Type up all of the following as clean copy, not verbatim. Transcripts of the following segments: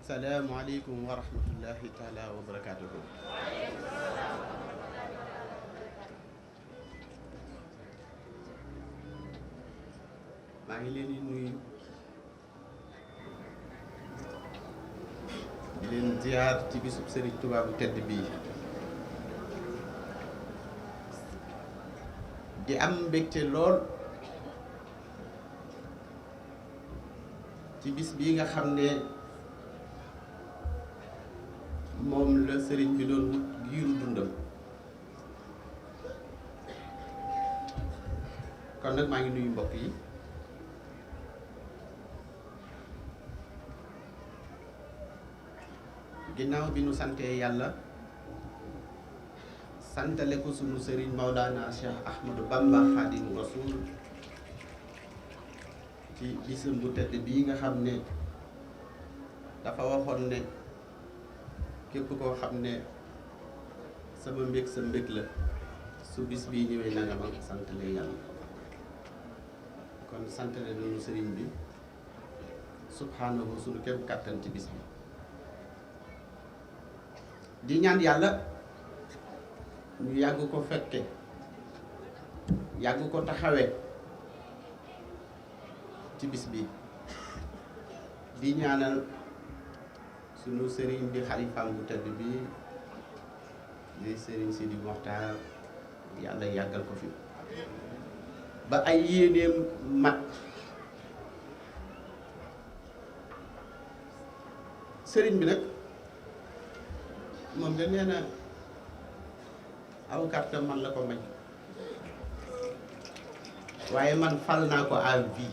Assalamualaikum warahmatullahi taala wabarakatuh. maa ngi leen di nuyu di leen ziar ci bisub Serigne Touba bu tedd bii di am mbégte lool ci bis bii nga xam ne moom la sëriñ bi doon wut giiru dundam kon nag maa ngi nuyu mbokk yi ginnaaw bi nu santee yàlla santale ko sunu sëriñ Maulana Cheikh Ahmadou Bamba Khadimu Rasul ci bisam bu tedd bii nga xam ne dafa waxoon ne képp koo xam ne sama mbég sa mbég la su bis bii ñëwee na nga ma santale yàlla kon santale nañu sëriñ bi subhanahu sunu képp kàttan ci bis bi di ñaan yàlla ñu yàgg ko fekke yàgg ko taxawee ci bis bi di ñaanal sunu sëriñ di xalifaam bu tedd bi di sëriñ Sidi Moxtaar yàlla yàggal ko fi ba ay yéeneem mat sëriñ bi nag moom de nee na aw carte man la ko may waaye man fal naa ko à vie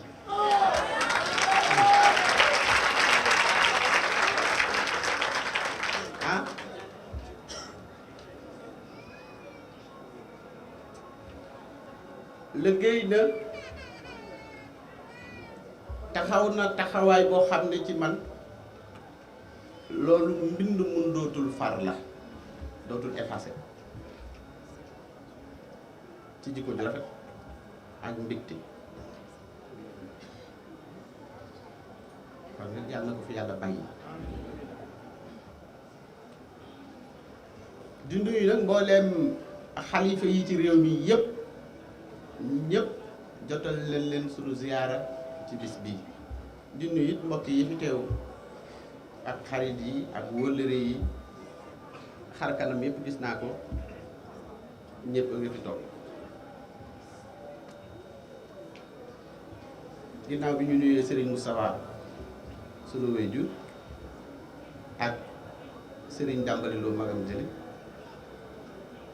liggéey na taxaw na taxawaay boo xam ne ci man loolu mbind mun dootul far la dootul effacé ci jikko ju rafet ak mbégte kon nag yàlla na ko fi yàlla bàyyi di nuyu nag mbooleem xalifa yi ci réew mi yépp ñëpp jotal leen sunu ziyaara ci bis bii di nuyu it mbokk yi fi teew ak xarit yi ak wëllëre yi xar kanam yëpp gis naa ko ñëpp a ngi fi toog ginnaaw bi ñu nuyee Serigne Moustapha sunu waajur ak Serigne Dambali Lo magam jëli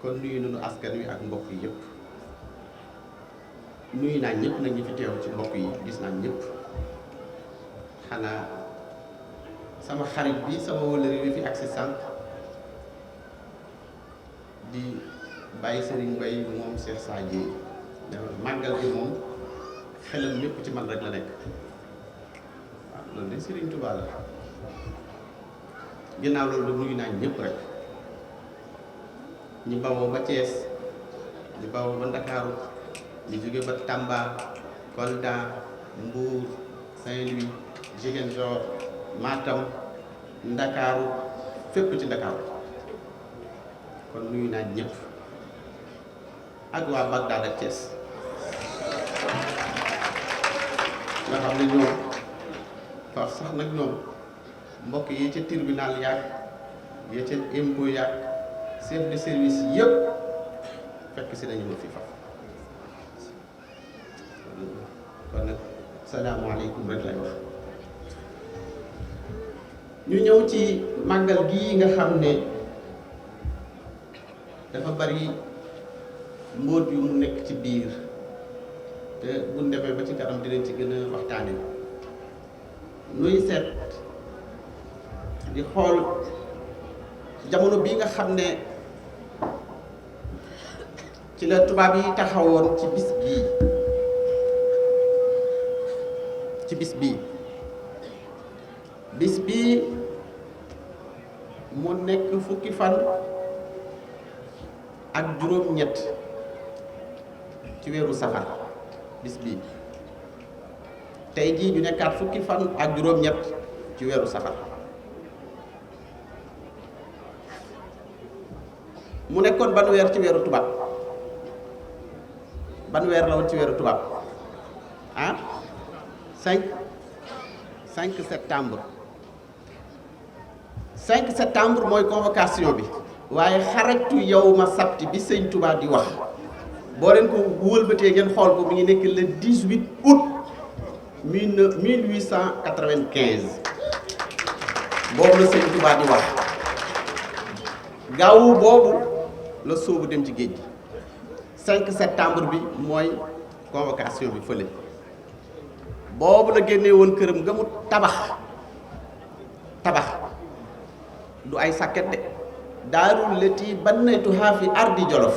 kon nuyu nañu askan wi ak mbokk yi yëpp nuyu naa ñëpp nag ñi fi teew ci mbokk yi gis naa ñëpp xanaa sama xarit bi sama wëllëre bi fi agsi sànq di bàyyi Serigne Bay moom Cheikh Sadji màggal bi moom xelam lépp ci man rek la nekk waaw loolu de Serigne Touba la ginnaaw loolu da nuyu naa ñëpp rek ñi bawoo ba Thiès ñi bawoo ba Ndakaaru ñi jóge ba Tamba Kolda Mbour Saint-Louis Ziguinchor Matam Ndakaaru fépp ci Ndakaaru kon nuyu naa ñëpp ak waa Bagdad ak Thiès nga xam ne ñoom far sax nag ñoom mbokk yi ca tribunal yaag ya ca impôt yaag chef de service yëpp fekk si nañu ma fi fa kon nag salaamaaleykum rek lay wax. ñu ñëw ci màggal gii nga xam ne dafa bari mbóot yu mu nekk ci biir te bu demee ba ci kanam dinañ ci gën a waxtaane nuy seet di xool jamono bii nga xam ne ci la tubaab yi taxawoon ci bis bii bis bii mu nekk fukki fan ak juróom-ñett ci weeru safar bis bii tey jii ñu nekkaat fukki fan ak juróom-ñett ci weeru safar mu nekkoon ban weer ci weeru tubaab ban weer la woon ci weeru tubaab ah 5 septembre 5 septembre mooy convocation bi waaye xarajtu yawma sabti bi sëñ Touba di wax boo leen ko wëlbatee ngeen xool ko mi ngi nekk le 18 août 1895 boobu la sëñ Touba di wax gaawu boobu la sóobu dem ci géej gi 5 septembre bi mooy convocation bi fële boobu la génnee woon këram nga mu tabax du ay sàkket de daarul lati bannaytuha fi ardi jolof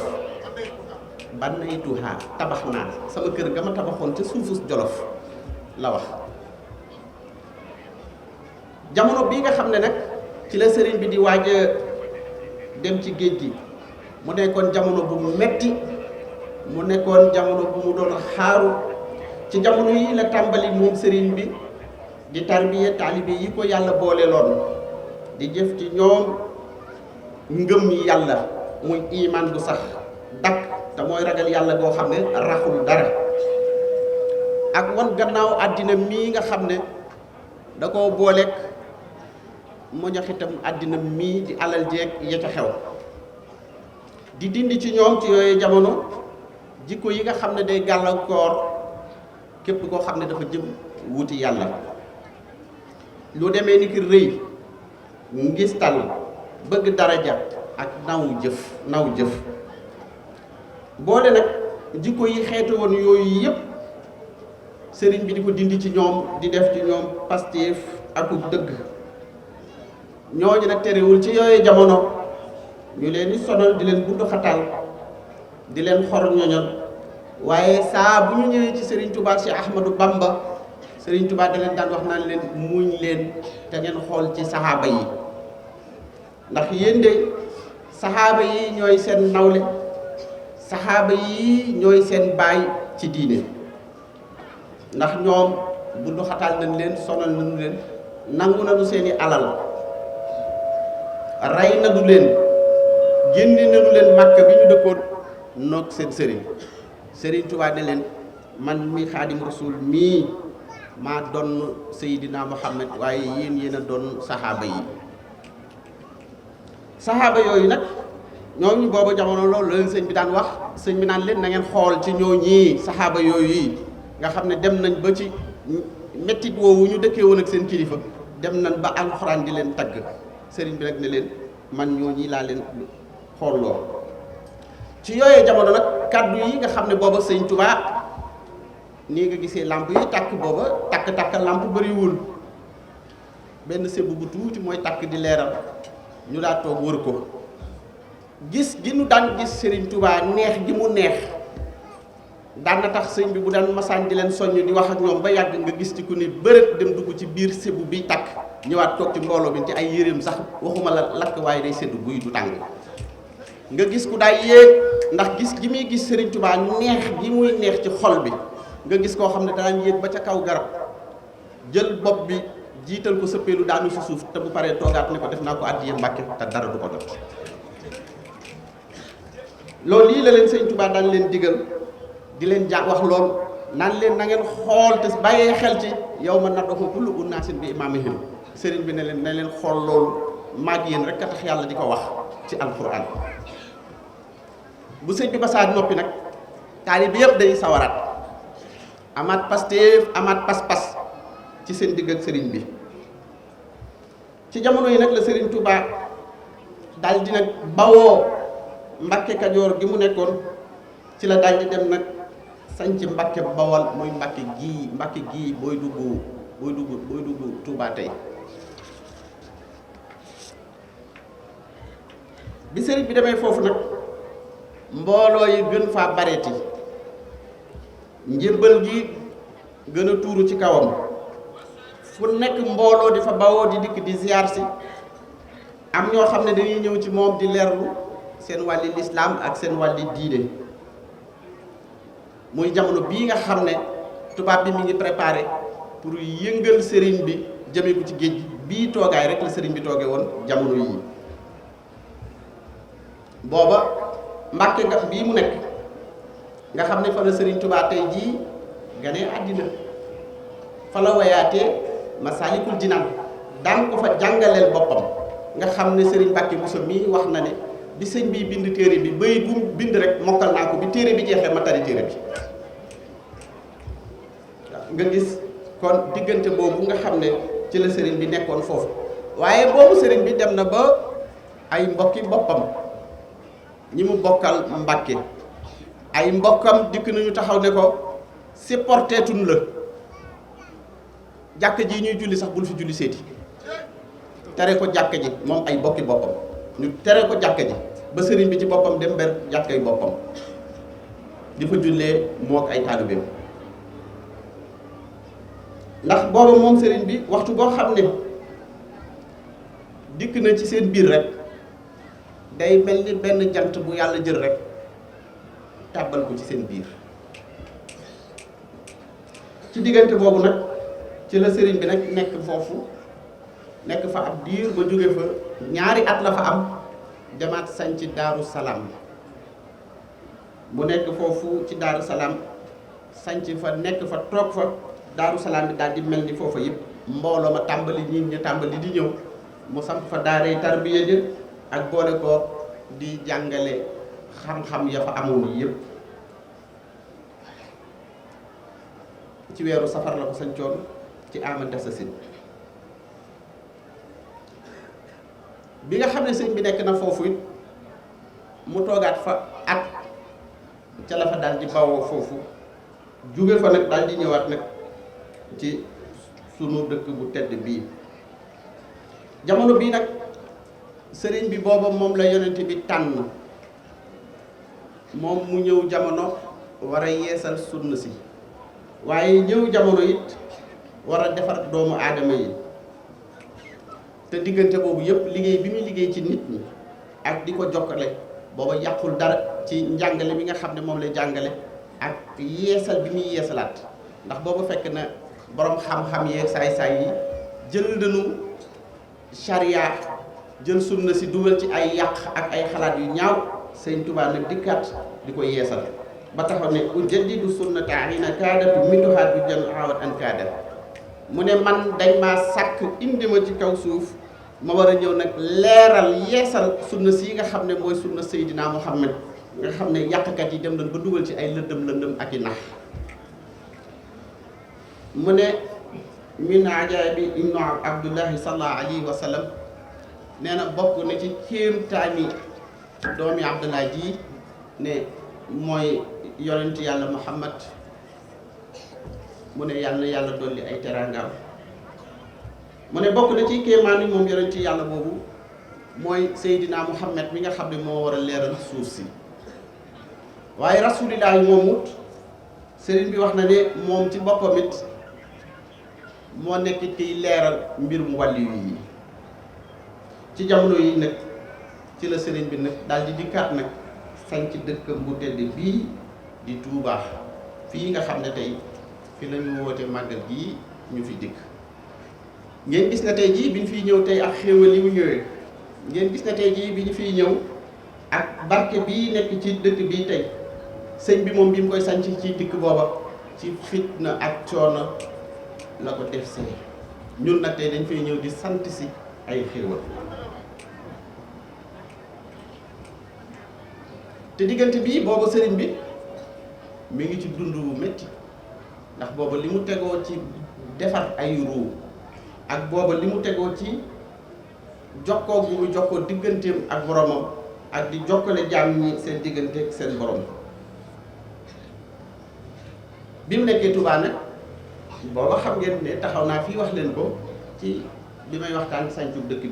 bannaytuha tabax naa sama kër ga ma tabaxoon ca suufus jolof la wax jamono bii nga xam ne nag ci la sëriñ bi di waaj a dem ci géej gi mu nekkoon jamono bu metti mu nekkoon jamono bu mu doon xaaru ci jamono yi la tàmbali moom sëriñ bi di tarbiya taalibe yi ko yàlla boole loon di jëf ci ñoom ngëm yàlla muy iman bu sax dakk te mooy ragal yàlla goo xam ne raxul dara ak wan gannaaw àddina mii nga xam ne da koo booleeg mu ñaxitam àddina mii di alal jeeg ya ca xew di dindi ci ñoom ci yooyu jamono jikko yi nga xam ne day gàllankoor képp koo xam ne dafa jëm wuti yàlla lu demee ni ki rëy ngistal bëgg daraja ak naw jëf boole nag jikko yi xeetu woon yooyu yëpp sëriñ bi di ko dindi ci ñoom di def ci ñoom pastéef ak dëgg ñooñu nag terewul ci yooyu jamono ñu leen di sonal di leen bundu xatal di leen xor ñoñal waaye saa bu ñu ñëwee ci Serigne Touba si Ahmadou Bamba Serigne Touba da leen daan wax naan leen muñ leen te ngeen xool ci saxaaba yi ndax yéen de saxaaba yi ñooy seen nawle saxaaba yi ñooy seen baay ci diine ndax ñoom bundu xatal nañ leen sonal nañu leen nangu nañu seeni alal rey nañu leen génne nañu leen Màkka bi ñu dëkkoon noog seen Serigne Touba ne leen man mi Xaadim Rasul mii maa doon Seydina Muhammad waaye yéen a doon saxaaba yi saxaaba yooyu nag ñooñu booba jamono loolu la leen sëñ bi daan wax sëñ bi naan leen na ngeen xool ci ñooñi saxaaba yooyu yi nga xam ne dem nañ ba ci mettit woowu ñu dëkkee woon ak seen kilifa dem nañ ba alxuraan di leen tagg sëriñ bi nag ne leen man ñooñi laa leen xoolloo ci yooyee jamono nag kàddu yi nga xam ne booba sëñ Touba nii nga gisee lamp yi tàkk booba takk lamp bëriwul benn sébb bu tuuti mooy tàkk di leeral ñu daa toog wër ko gis gi nu daan gis Serigne Touba neex gi mu neex daan na tax sëñ bi bu daan masaan di leen soññ di wax ak ñoom ba yàgg nga gis ci ku ni bërët dem dugg ci biir sébb bi tàkk ñëwaat toog ci mbooloo bi ci ay yéreem sax waxuma la lakk waaye day seddu buy du tàng nga gis ku daay yéeg ndax gis gi muy gis Serigne Touba neex gi muy neex ci xol bi nga gis koo xam ne daan yéeg ba ca kaw garab jël bopp bi jiital ko sëppeelu daanu si suuf te bu paree toogaat ne ko def naa ko àddiya Mbàkke te dara du ko def loolu lii la leen Serigne Touba daan leen digal di leen wax lool naan leen na ngeen xool te bàyyee xel ci yow ma nad'u kullu unaasin bi imaamihim sëriñ bi ne leen na leen xool loolu maag yéen rek a tax yàlla di ko wax ci alquran. bu sëñ bi ba saa noppi nag taalibe bi yëpp day sawaraat amaat pasteef amaat pas-pas ci seen digg ak sëriñ bi. ci jamono yi nag la sëriñ Touba daal di nag bawoo Mbàkke Kajoor gi mu nekkoon ci la daal di dem nag sañc Mbàkke Bawal muy Mbàkke gii booy dugg Touba tey. bi sëriñ bi demee foofu nag mbooloo yi gën faa bareeti njëbbal gi gën a tuuru ci kawam fu nekk mbooloo di fa bawoo di dikk di ziar si am ñoo xam ne dañuy ñëw ci moom di leerlu seen wàlli lislaam ak seen wàlli diine muy jamono bii nga xam ne tubaab bi mi ngi préparé pour yëngal sëriñ bi jëmee ko ci géej gi bii toogaay rek la sëriñ bi tooge woon jamono yii booba Mbàkke nga bii mu nekk nga xam ne fa la sëriñ Tuubaa tey jii ganee àddina fa la wayaatee Masaalikul Jinaan daan ko fa jàngaleel boppam nga xam ne sëriñ Mbàkke Buso mii wax na ne bi sëñ bi bind téere bi bay bu bind rek mokkal naa ko bi téere bi jeexee ma tari téere bi nga gis kon diggante boobu nga xam ne ci la sëriñ bi nekkoon foofu waaye boobu sëriñ bi dem na ba ay mbokki boppam ñi mu bokkal Mbàkke ay mbokkam dikk nañu taxaw ne ko supporté tun la jàkk ji ñuy julli sax bul fi julli seeti tere ko jàkk ji moom ay bokki boppam ñu tere ko jàkk ji ba sëriñ bi ci boppam dem ber jàkkay boppam di fa jullee moo ak ay taalibeem ndax booba moom sëriñ bi waxtu boo xam ne dikk na ci seen biir rek day mel ni benn jant bu yàlla jël rek tàbbal ko ci seen biir ci diggante boobu nag ci la sëriñ bi nag nekk foofu nekk fa ab diir ba jóge fa ñaari at la fa am demaat sañ ci Daaru Salaam mu nekk foofu ci Daaru Salaam sañc fa nekk fa toog fa Daaru Salaam bi daal di mel ni foofa yëpp mbooloo ma tàmbali nit ñi tàmbali di ñëw mu samp fa daaray tarbiya jë ak boole ko di jàngale xam-xam ya fa amoon yëpp ci weeru safar la ko sañcoon ci amante sa sin bi nga xam ne sëñ bi nekk na foofu it mu toogaat fa at ca la fa daal di bawoo foofu jóge fa nag daal di ñëwaat nag ci sunu dëkk bu tedd bii jamono bii nag sëriñ bi booba moom la yonent bi tànn moom mu ñëw jamono war a yeesal sunna si waaye ñëw jamono it war a defar doomu aadama yi te diggante boobu yëpp liggéey bi muy liggéey ci nit ñi ak di ko jokkale booba yàqul dara ci njàngale bi nga xam ne moom lay jàngale ak yeesal bi muy yeesalaat ndax booba fekk na borom xam-xam yeeg saay-saay yi jël nañu charia jël sunna si dugal ci ay yàq ak ay xalaat yu ñaaw sëñ Tuubaa nag dikkaat di ko yeesal ba taxaw ne ujaddidu sunnata hina kaadatu mituhaat bu jën awat an kaada mu ne man dañ maa sàkk indi ma ci kaw suuf ma war a ñëw nag leeral yeesal sunna si nga xam ne mooy sunna Seydina Muhammad nga xam ne yàqkat yi dem nañ ba dugal ci ay lëndëm ak i nax mu ne min ajaabi ibnu abdullahi sallallahu alayhi wa sallam nee na bokk na ci kéemtaani doomi Abdullah ji ne mooy yonent yàlla Muhammad mu ne yàlla dolli ay teraangaam mu ne bokk na ci kéemaani moom yonent yàlla boobu mooy Seydina Muhammad mi nga xam ne moo war a leeral suuf si waaye rasulillahi moomut sëriñ bi wax na ne moom ci boppam it moo nekk kiy leeral mbirum wàllu yi ci jamono yi nag ci la sëriñ bi nag daal di dikkaat nag sañ ci dëkkam bu tedd bii di Touba fii nga xam ne tey fi la ñu woote màggal gii ñu fi dikk ngeen gis na tey jii bi ñu fiy ñëw tey ak xéewal yi mu ñëwee ngeen gis na tey jii bi ñu fiy ñëw ak barke bii nekk ci dëkk bii tey sëñ bi moom bi mu koy sañc ci dikk booba ci fitna ak coono la ko def see ñun nag tey dañ fay ñëw di sant si ay xéewal te diggante bii booba sëriñ bi mi ngi ci dund wu métti ndax booba li mu tegoo ci defar ay ruu ak booba li mu tegoo ci jokkoo gu mu jokkoo digganteem ak boromam ak di jokkale jaam ñi seen diggante ak seen borom bi mu nekkee Touba nag booba xam ngeen ne taxaw naa fii wax leen ko ci bi may waxtaan sañcu dëkk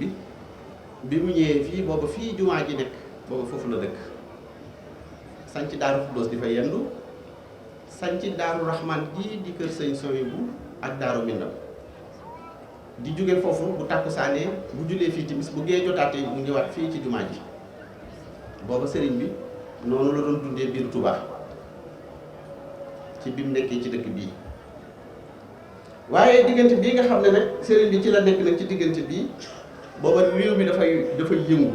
bi mu ñëwee fii booba fii jumaa ji nekk booba foofu la dëkk sañc Daaru Xuddoos di fa yendu sañc Daaru Rahman ji di kër sëñ Soyibu ak Daaru Minam di jóge foofu bu tàkkusaanee bu julee fii timis bu gee jotaatee mu ñëwaat fii ci jumaa ji booba sëriñ bi noonu la doon dundee biir Touba ci bi mu nekkee ci dëkk bii waaye diggante bii nga xam ne nag sëriñ bi ci la nekk nag ci diggante bii booba réew mi dafay yëngu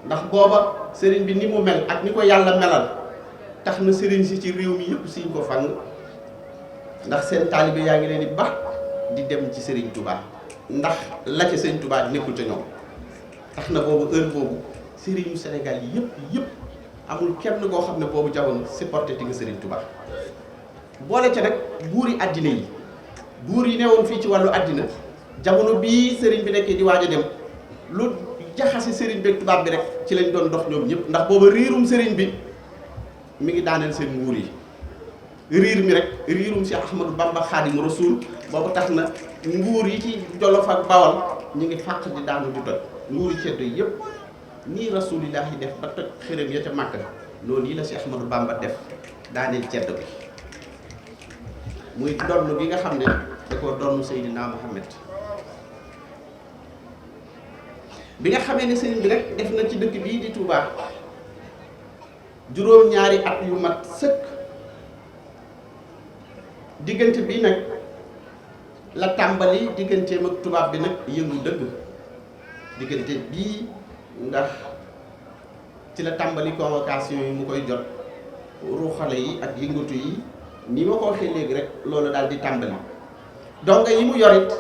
ndax booba sëriñ bi ni mu mel ak ni ko yàlla melal tax na sëriñ si ci réew mi yëpp siñ ko fang ndax seen taalibe yaa ngi leen di baax di dem ci sëriñ Touba ndax la ca sëriñ Touba nekkul ca ñoom tax na boobu heure boobu sëriñu Sénégal yi yëpp amul kenn koo xam ne boobu jamono supporté ti nga sëriñ Touba boole ca nag buuri àddina yi buur yi newoon fii ci wàllu àddina jamono bii sëriñ bi nekkee di waaj a dem lu jaxase sëriñ bi ak tubaab bi rek ci lañ doon dox ñoom ñëpp ndax booba riirum sëriñ bi mi ngi daaneel seen nguur yi riir mi rek riirum si Ahmadou Bamba Xaadimu Rasuul boobu tax na nguur yi ci Jolof ak Bawal ñu ngi fàq di daanu di toj nguur yi ceddo yëpp nii Rasuulillaahi def ba toj xërëm ya ca Màkka noonu yi la si Ahmadou Bamba def daaneel ceddo bi muy donn gi nga xam ne da koo donn Seydina Muhammad bi nga xamee ne sëriñ bi rek def na ci dëkk bii di Touba juróom-ñaari at yu mat sëkk diggante bi nag la tàmbali digganteem ak tubaab bi nag yëngu dëgg diggante bii ndax ci la tàmbali convocation yi mu koy jot ruuxale yi ak yëngatu yi ni ma ko waxee léegi rek loolu daal di tàmbali donga yi mu yorit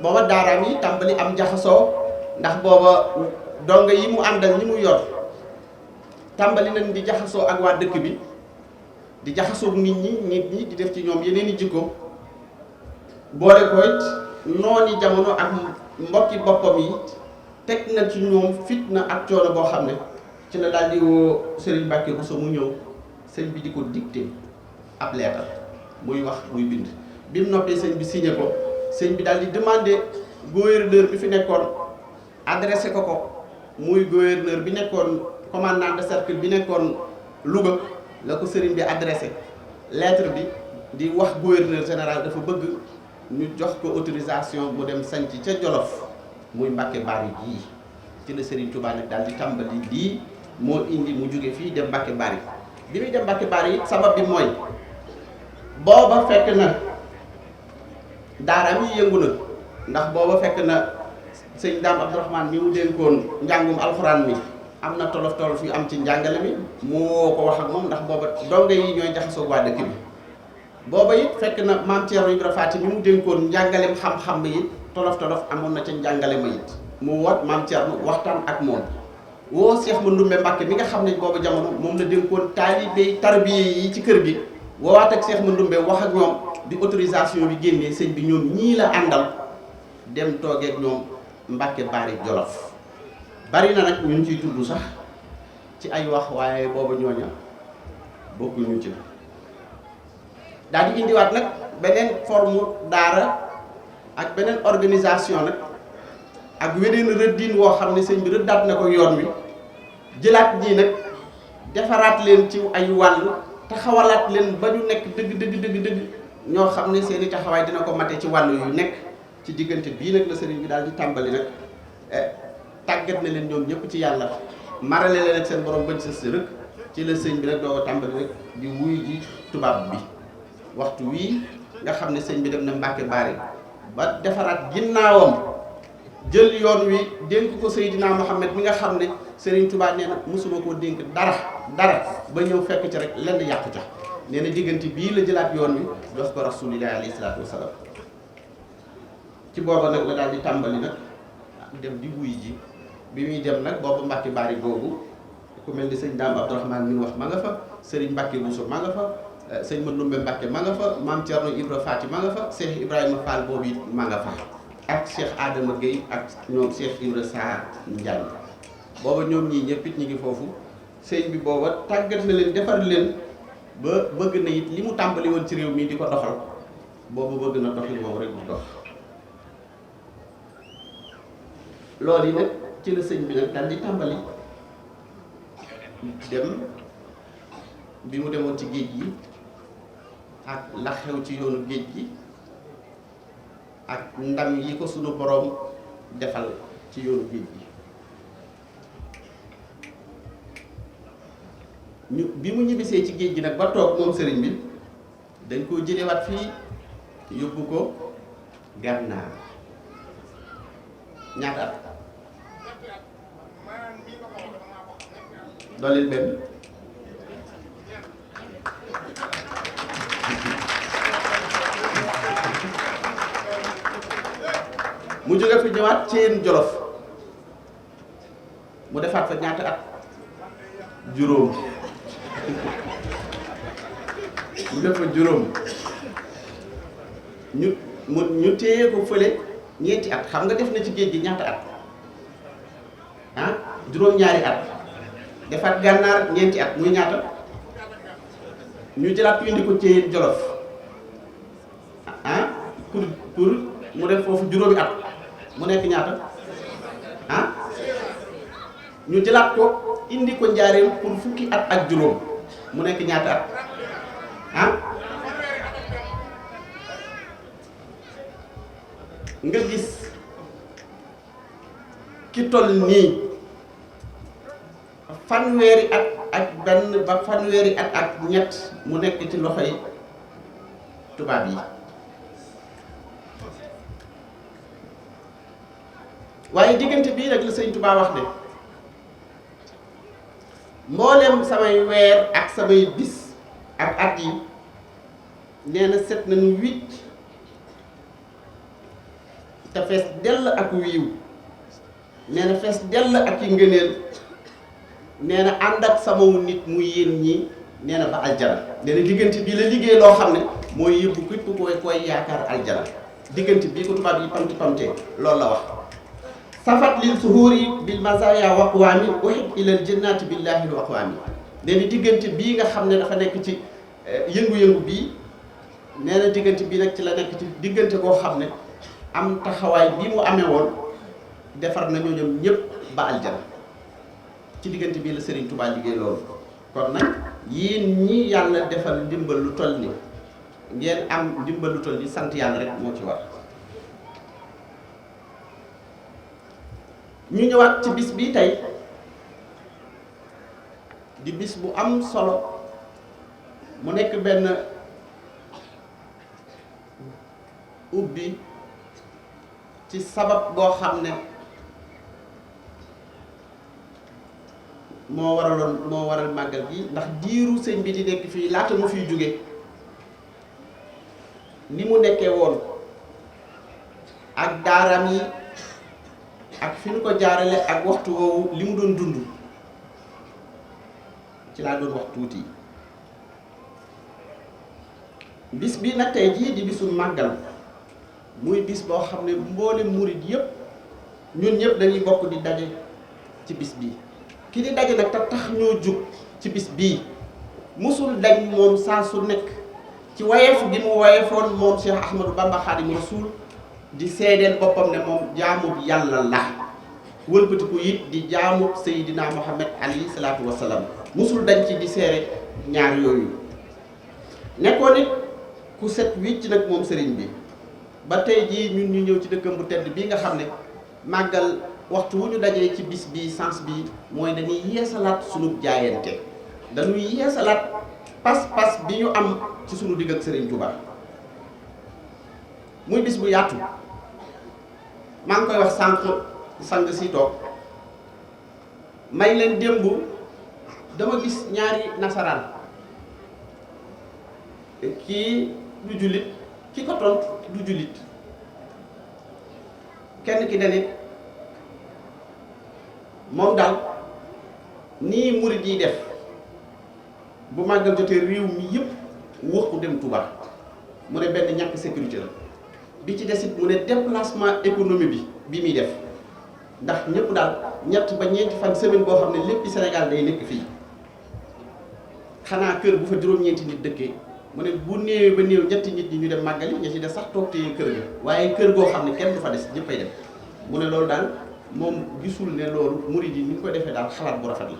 booba daaraam yi tàmbali am jaxasoo ndax booba donga yi mu àndal ñi mu yor tàmbali nañ di jaxasoo ak waa dëkk bi di jaxasoo nit ñi di def ci ñoom yeneen i jikko boole ko it nooni jamono ak mbokki boppam yi teg na ci ñoom fitna ak coono boo xam ne ci la daal di woo Serigne Mbacke Bousso mu ñëw sëñ bi di ko dicté ab leetar muy wax muy bind bi mu noppee sëñ bi signé ko sëñ bi daal di demandé gouverneur bi fi nekkoon adressé ko muy gouverneur bi nekkoon commandant de cercle bi nekkoon Louga la ko sëriñ bi adressé lettre bi di wax gouverneur général dafa bëgg ñu jox ko autorisation mu dem sanc ca Jolof muy Mbàkke Bari gii ci la Sëriñ Tuubaa nag daal di tàmbali lii moo indi mu jóge fii dem Mbàkke Bari bi muy dem Mbàkke Bari it sabab bi mooy booba fekk na daaraam yi yëngu na ndax booba fekk na sëñ Daam Abdourahmane mi mu dénkoon njàngum alxuraan mi am na tolof tolof yu am ci njàngale mi moo ko wax ak moom ndax booba donge yi ñooy jaxasoo waa dëkk bi booba it fekk na maam Thierno Ibra Faty mi mu dénkoon njàngaleem xam-xam bi it tolof tolof amoon na ca njàngale ma it mu wat maam Thierno waxtaan ak moom woo Cheikh Mandoumbe Mbacke mi nga xam ne booba jamono moom la dénkoon taalibe tarbiye yi ci kër gi woowaat ak Cheikh Mandoumbe wax ak ñoom bi autorisation bi génnee sëñ bi ñoom ñii la àndal dem toogeeg ñoom Mbàkke Bari Jolof bari na nag ñun ciy tudd sax ci ay wax waaye booba ñooña bokkuñu ci daal di indiwaat nag beneen forme daara ak beneen organisation nag ak weneen rëddin woo xam ne sëñ bi rëddaat na ko yoon wi jëlaat ñii nag defaraat leen ci ay wàll taxawalaat leen ba ñu nekk dëgg ñoo xam ne seeni taxawaay dina ko mate ci wàll yu nekk ci diggante bii nag la sëriñ bi daal di tàmbali nag tàggat na leen ñoom ñëpp ci yàlla marale leen ak seen borom bañ sës rek ci la sëñ bi nag doo ko tàmbali rek di wuy ji tubaab bi waxtu wii nga xam ne sëñ bi dem na Mbàkke Bari ba defaraat ginnaawam jël yoon wi dénk ko Seydina Muhammad mi nga xam ne Serigne Touba nee na mosuma koo dénk dara ba ñëw fekk ci rek lenn yàqu ca nee na diggante bii la jëlaat yoon wi jox ko rasulillahi alayhi salaatu wasalaam. ci booba nag la daal di tàmbali nag dem di wuy ji. bi muy dem nag boobu Mbàkke Bari googu ku mel ni sëñ Daam Abdourahmane mi wax ma nga fa, sëriñ Mbàkke Bousso ma nga fa, sëñ Mandumbe Mbàkke ma nga fa, maam Thierno Ibra Faati ma nga fa, Cheikh Ibrahima Fall boobu it ma nga fa, ak Cheikh Adama Gueye ak ñoom Cheikh Ibra Sarr Ndiaye. booba ñoom ñii ñëpp it ñu ngi foofu. sëñ bi booba tàggat na leen, defar leen ba bëgg na it li mu tàmbali woon ci réew mi di ko doxal, boobu bëgg na doxin moom rek du dox. loolu yi nag ci la sëñ bi nag daal di tàmbali dem. bi mu demoon ci géej gi ak la xew ci yoonu géej gi ak ndam yi ko sunu boroom defal ci yoonu géej gi, bi mu ñibbisee ci géej gi nag ba toog moom sëriñ bi dañ koo jëlewaat fii yóbbu ko Gànnaar. ñaata at dooleel benn mu jóge fi ñëwaat Ceen Jolof mu defaat fa ñaata at? juróom. mu def fa juróom ñu téye ko fële ñeenti at. xam nga def na ci géej gi ñaata at? ah juróom-ñaari at. defaat Gànnaar ñeenti at muy ñaata? ñu jëlaat ko indi ko Ceen Jolof ah pour mu def foofu juróomi at. mu nekk ñaata? ah ñu jëlaat ko indi ko Njaaréem pour fukki at ak juróom. mu nekk ñaata at? ah nga gis ki toll nii fanweeri at ak benn ba fanweeri at ak ñett mu nekk ci loxoy tubaab yi. waaye diggante bii rek la sëñ Tuubaa wax ne mboolem samay weer ak samay bis ak at yi nee na set nañu wicc te fees dell ak wiiw. nee na fees dell ak i ngëneel. nee na ànd ak samawu nit mu yéen ñi nee na ba aljana. nee na diggante bii la liggéey loo xam ne mooy yóbbu képp koy yaakaar aljana. diggante bii ko tubaab yi pamti pamtee loolu la wax. safat lil suhuri bil mazaya waqwaami uhib ilal jannati billahi l waqwaami. nee na diggante bii nga xam ne dafa nekk ci yëngu-yëngu bii nee na diggante bii nag ci la nekk ci diggante koo xam ne am taxawaay bii mu amee woon defar nañu ñoom ñëpp ba aljana. ci diggante bii la Serigne Touba liggéey loolu. kon nag yéen ñi yàlla defal ndimbal lu toll ni ngeen am ndimbal lu toll ni sant yàlla rek moo ci war. ñu ñëwaat ci bis bii tey di bis bu am solo mu nekk benn ubbi ci sabab boo xam ne moo waral màggal gi. ndax diiru sëñ bi di nekk fii laata mu fiy jóge ni mu nekkee woon ak daaraam yi ak fi ñu ko jaarale ak waxtu woowu li mu doon dund ci laa doon wax tuuti. bis bi nag tey jii di bisu màggal muy bis boo xam ne mboolem murid yëpp ñun ñëpp dañuy bokk di daje ci bis bii. ki di daje nag te tax ñoo jug ci bis bii musul dañ moom saa su nekk ci wayeef gi mu wayeefoon moom Cheikh Ahmadou Bamba Xaadimu Rasuul di seedeel boppam ne moom jaamub yàlla la wëlbatiku it di jaamub Seydina Muhammad alayhi salaatu wasalaam. musul dañ ci di seere ñaar yooyu. nekkoon it ku set wicc nag moom sëriñ bi ba tey jii ñun ñu ñëw ci dëkkam bu tedd bii nga xam ne màggal waxtu wu ñu dajee ci bis bi sens bi mooy dañuy yeesalaat sunu jaayante. dañuy yeesalaat pas-pas bi ñu am ci sunu digg ak Sëriñ Tuubaa. muy bis bu yaatu. maa ngi koy wax sànq sang si toog may leen démb dama gis ñaari nasaraan kii du jullit ki ko tontu du jullit kenn ki danit moom daal nii murid yi def bu màggal jotee réew mi yëpp waxu dem Touba mu ne benn ñàkk sécurité la bi ci desit mu ne déplacement économie bi muy def ndax ñëpp daal ñett ba ñeenti fan semaine boo xam ne lépp Sénégal day nekk fii xanaa kër bu fa juróom-ñeenti nit dëkkee mu ne bu néewee ba néew ñetti nit ñi ñu dem màggali ña ci des sax toog téye kër ga waaye kër goo xam ne kenn du fa des ñëppay dem mu ne loolu daal moom gisul ne loolu murid yi ni ñu ko defee daal xalaat bu rafet la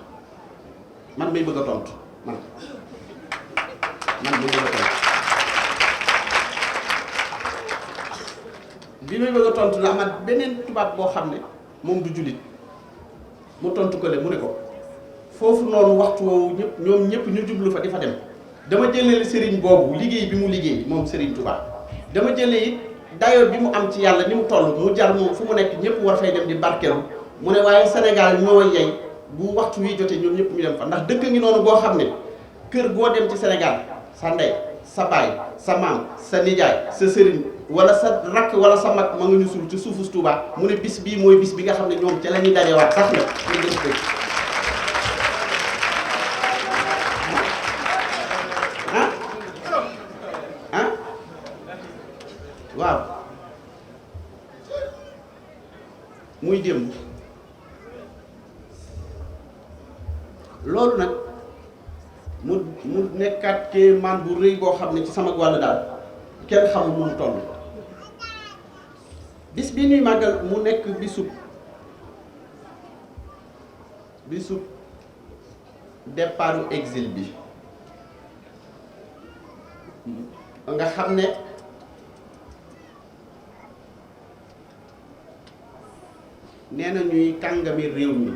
man may bëgg a tontu man may bëgg a tontu bi may bëgg a tontu la amaat beneen tubaab boo xam ne moom du jullit mu tontu ko le mu ne ko foofu noonu waxtu woowu ñëpp ñu jublu fa di fa dem dama jëlee sëriñ boobu liggéey bi mu liggéey moom sëriñ Touba dama jëlee it dayo bi mu am ci yàlla ni mu toll mu jar moom fu mu nekk ñëpp war fay dem di barkeelu mu ne waaye Sénégal ñoo yey bu waxtu wi jotee ñoom ñëpp ñu dem fa ndax dëkk ngi noonu boo xam ne kër goo dem ci Sénégal sa ndey sa baay sa maam sa nijaay sa sëriñ wala sa rakk wala sa mag ma nga ñu suul ci suufu Touba mu ne bis bii mooy bis bi nga xam ne ñoom ca la ñuy dajewaat sax na ñu gën ko waaw muy démb loolu nag mu nekkaat ke man bu rëy boo xam ne ci sama wàll daal kenn xamul mu toll bis bi ñuy màggal mu nekk bisub départu exil bi nga xam ne nee na ñuy kàngami réew mi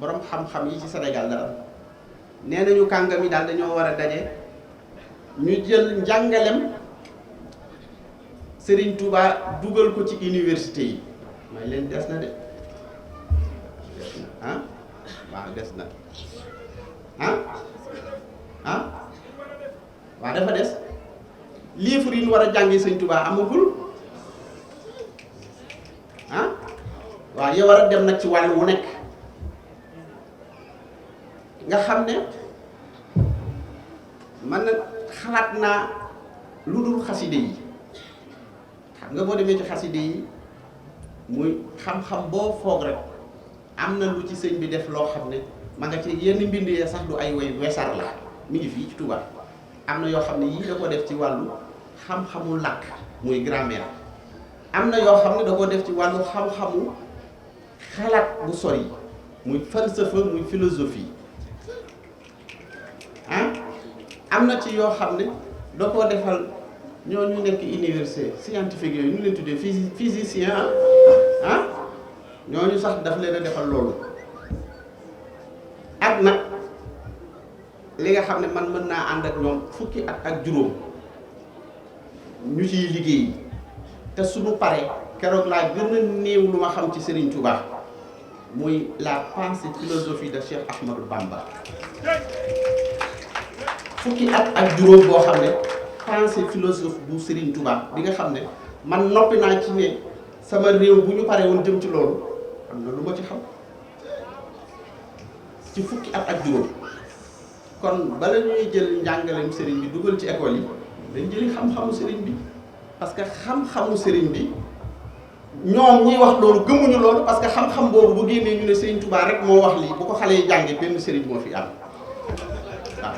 borom xam-xam yi ci Sénégal dara nee nañu kàngami daal dañoo war a daje ñu jël njàngalem Serigne Touba dugal ko ci université yi may leen des na de ah waaw des na waaw dafa des livre yi ñu war a jàngi Serigne Touba amagul waaw yow war a dem nag ci wàll wu nekk nga xam ne man nag xalaat naa lu dul xaside yi xam nga boo demee ci xaside yi muy xam-xam boo foog rek am na lu ci sëñ bi def loo xam ne ma nga ci yenn mbind yee sax du ay way wesar la mi ngi fii ci Touba am na yoo xam ne yii da ko def ci wàllu xam-xamu làkk muy grammaire am na yoo xam ne da ko def ci wàllu xam-xamu xalaat bu sori muy falsafa muy philosophie am na ci yoo xam ne da koo defal ñooñu nekk université scientifique yooyu ñu leen tuddee physicien ñooñu sax daf leen a defal loolu ak nag li nga xam ne man mën naa ànd ak ñoom fukki at ak juróom ñu ciy liggéey te suñu paree keroog laa gën a néew lu ma xam ci Serigne Touba muy la pensée philosophie de Cheikh Ahmadou Bamba fukki at ak juróom boo xam ne pensée philosophe bu Serigne Touba bi nga xam ne man noppi naa ci ne sama réew bu ñu paree woon jëm ci loolu am na lu ma ci xam ci fukki at ak juróom kon bala ñuy jël njàngaleem Serigne bi dugal ci école yi dañ jëli xam-xamu Serigne bi parce que xam-xamu Serigne bi ñoom ñiy wax loolu gëmuñu loolu parce que xam-xam boobu bu génnee ñu ne Serigne Touba rek moo wax lii bu ko xale yi jàngee benn Serigne moo fi am waaw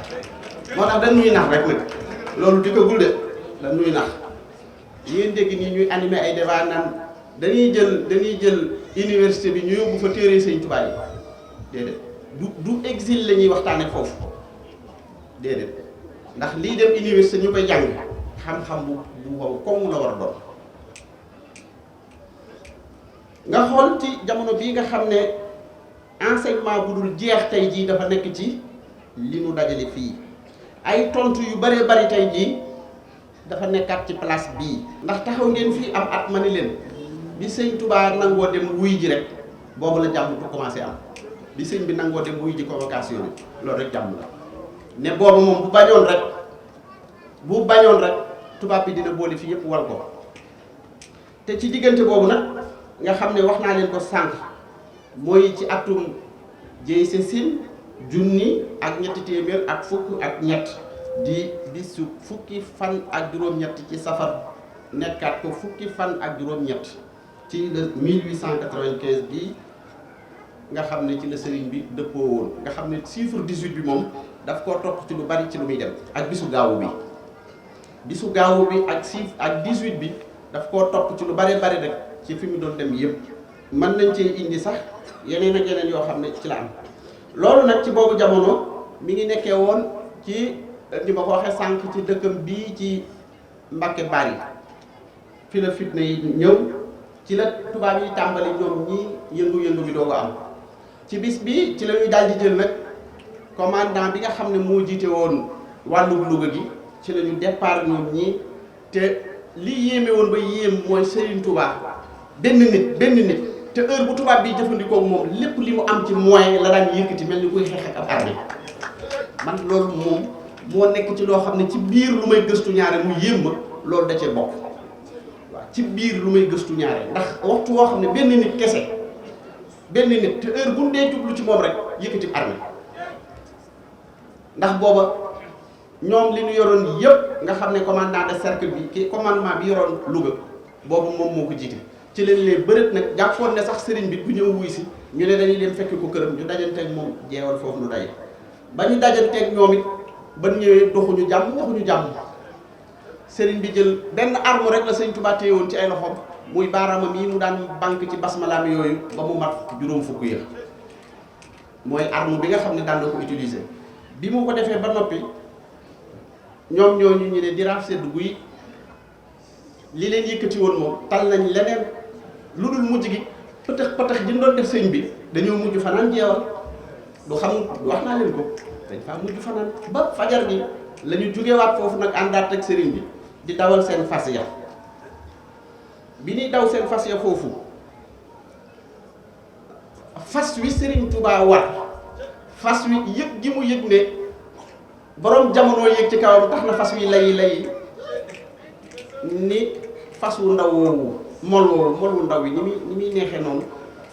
moo tax dañuy nax rek nag loolu di ko gul de dañuy nax yéen dégg nii ñuy animé ay débat naan dañuy jël université bi ñu yóbbu fa téere Serigne Touba yi déedéet du exil la ñuy waxtaane foofu déedéet ndax lii dem université ñu koy jàng xam-xam bu wow comme la war a doon nga xool ci jamono bii nga xam ne enseignement bu dul jeex tey jii dafa nekk ci li nu dajale fii ay tontu yu bëree bëri tey jii dafa nekkaat ci place bii ndax taxaw ngeen fii am at ma ni leen bi sëñ Touba nangoo dem wuy ji rek boobu la jàmm du commencé am bi sëñ bi nangoo dem wuy ji convocation bi loolu rek jàmm la ne boobu moom bu bañoon rek bu bañoon rek tubaab bi dina boole fi yëpp wal ko te ci diggante boobu nag nga xam ne wax naa leen ko sànq mooy ci atum jëy sa sin junni ak ñetti téeméer ak fukk ak ñett di bisu fukki fan ak juróom-ñett ci safar nekkaat ko fukki fan ak juróom-ñett ci le 1895 bi nga xam ne ci la sëriñ bi dëppoo woon nga xam ne chiffre 18 bi moom daf koo topp ci lu bari ci lu muy dem ak bisu gaawu bi ak chiffre ak 18 bi daf koo topp ci lu bari rek ci fi mu doon dem yëpp mën nañ cee indi sax yeneen ak yeneen yoo xam ne ci la am loolu nag ci boobu jamono mi ngi nekkee woon ci di ma ko waxee sànq ci dëkkam bii ci Mbàkke Bari fi la fitna yi ñëw ci la tubaab yi tàmbali ñoom ñi yëngu-yëngu bi doo ko am ci bis bi ci la ñuy daal di jël nag commandant bi nga xam ne moo jiite woon wàllu Louga gi ci la ñu départ ñoom ñii te li yéeme woon ba yéem mooy Serigne Touba benn nit te heure bu tubaab bi jëfandikoo moom lépp li mu am ci moyen la daan yëkkati mel ni kuy xeex ak ab armée man loolu moom moo nekk ci loo xam ne ci biir lu may gëstu ñaare mu yéem ma loolu da cee bokk waaw ci biir lu may gëstu ñaare ndax waxtu woo xam ne benn nit kese benn nit te heure bu ñu dee jublu ci moom rek yëkkati armée ndax booba ñoom li ñu yoroon yëpp nga xam ne commandant de cercle bi ki commandement bi yoroon Louga boobu moom moo ko jiite ci leen lee bërët nag jàppoon ne sax sëriñ bi bu ñëw wuy si ñu ne dañuy dem fekki ko këram ñu dajanteeg moom jeewal foofu nu daje ba ñu dajanteeg ñoom it ba ñëwee doxuñu jàmm waxuñu jàmm sëriñ bi jël benn arme rek la sëriñ Tuubaa téye woon ci ay loxoom muy baaraamam yi mu daan banque ci basmalaam yooyu ba mu mat juróom fukk ya mooy arme bi nga xam ne daan na ko utiliser bi mu ko defee ba noppi ñoom ñooñu ñu ne di raaf sedd guy li leen yëkkati woon moom tal nañ leneen lu dul mujj gi pëtëx ji doon def sëñ bi dañoo mujj fanaan jeewal du xam wax naa leen ko dañ faa mujj fanaan ba fajar gi la ñu jógewaat foofu nag àndaat ak sëriñ bi di dawal seen fas ya bi ñuy daw seen fas ya foofu fas wi sëriñ Touba war fas wi yëg gi mu yëg ne borom jamono yëg ci kawam tax na fas wi lay ni fas wu ndaw woowu mol wu ndaw wi ni muy neexee noonu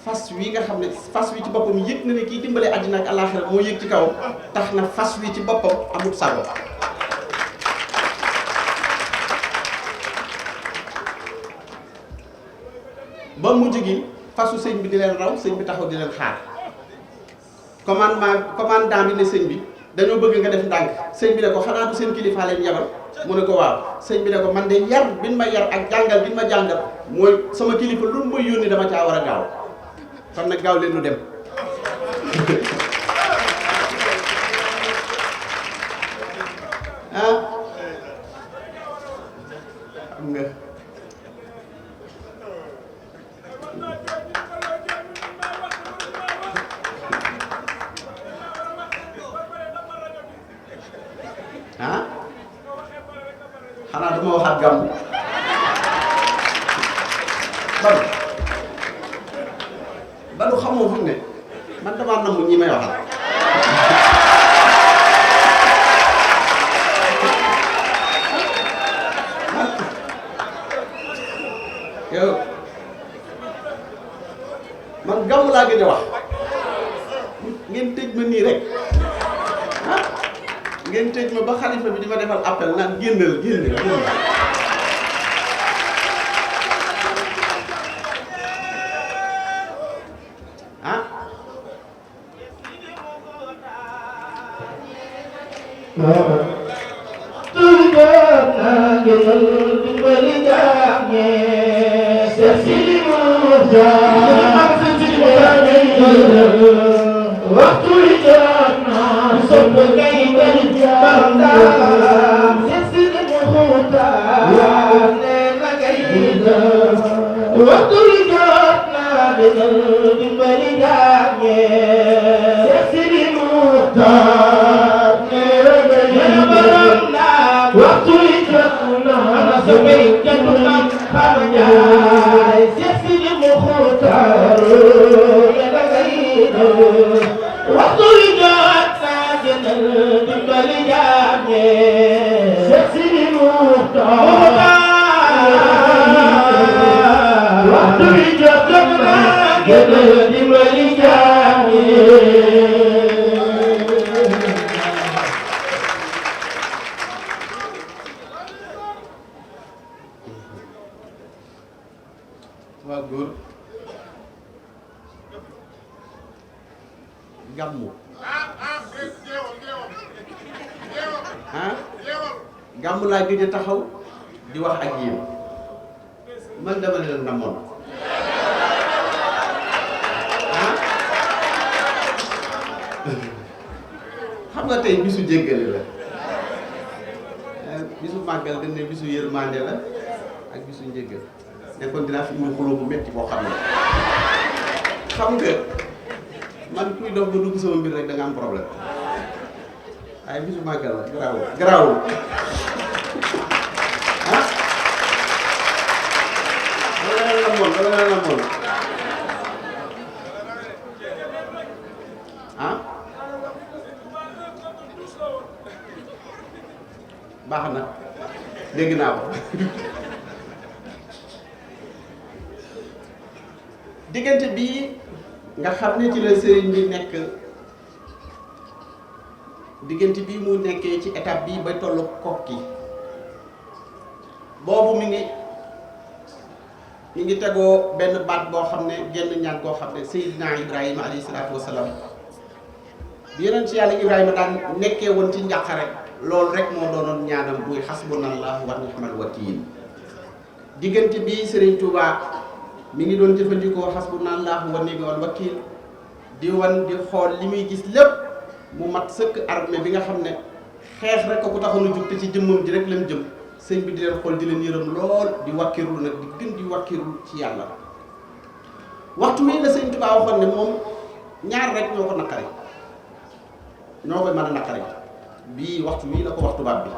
fas wi nga xam ne fas wi ci boppam yëg na ne kii dimbale àddina ak àllaaxira moo yëg ci kawam tax na fas wi ci boppam amut sago ba mujj gi fasu sëñ bi di leen raw sëñ bi taxaw di leen xaar commandant bi ne sëñ bi dañoo bëgg nga def ndànk sëñ bi ne ko xanaa du seen kilifa leen yabal mu ne ko waaw sëñ bi ne ko man de yar bin ma yar ak jàngal bin ma jàngal mooy sama kilifa lu mu may yónni dama caa war a gaaw kon nag gaaw leen lu dem ah xam nga xanaa dama waxaat gàmm Badu xamoo fi ne man damaa namm ñi may waxal yow man gàmm laa gën a wax ngeen tëj ma nii rek ngeen tëj ma ba xalifa bi di ma defal appel naan génnal ah Waxtu waaw góor gàmmu gàmmu laa gëj a taxaw di wax ak yéen man dama leen namoon xam nga tey bisu jéggale la bisu màggal dañ ne bisu yërmande la ak bisu njéggal nekkoon dinaa fi indi xuloo bu metti boo xam ne xam nga man kuy dox ba dugg sama mbir rek da nga am problème waaye bisu màggal la garaawul dama leen namoon baax na dégg naa ko diggante bii nga xam ne ci la sëriñ bi nekk diggante bii mu nekkee ci étape bii ba tollu Kokki boobu mi ngi tegoo benn baat boo xam ne genn ñaan koo xam ne Seydina Ibrahima alayhi salaatu wa salaam bi yeneen ci yàlla Ibrahima daan nekkee woon ci njàqare loolu rek moo doonoon ñaanam muy xasbunallahu wa ni'mal wakiil diggante bii Serigne Touba mi ngi doon jëfandikoo xasbunallahu wa ni'mal wakiil di xool li muy gis lépp mu mat sëkk armée bi nga xam ne xeex rek ko taxoon a jug te ci jëmmam ji rek lañ jëm sëñ bi di leen xool di leen yërëm lool di wakkirlu nag di gën di wakkirlu ci yàlla waxtu wi la Serigne Touba waxoon ne moom ñaar rek ñoo ko naqari ñoo koy mën a naqari bii waxtu wii la ko wax tubaab bi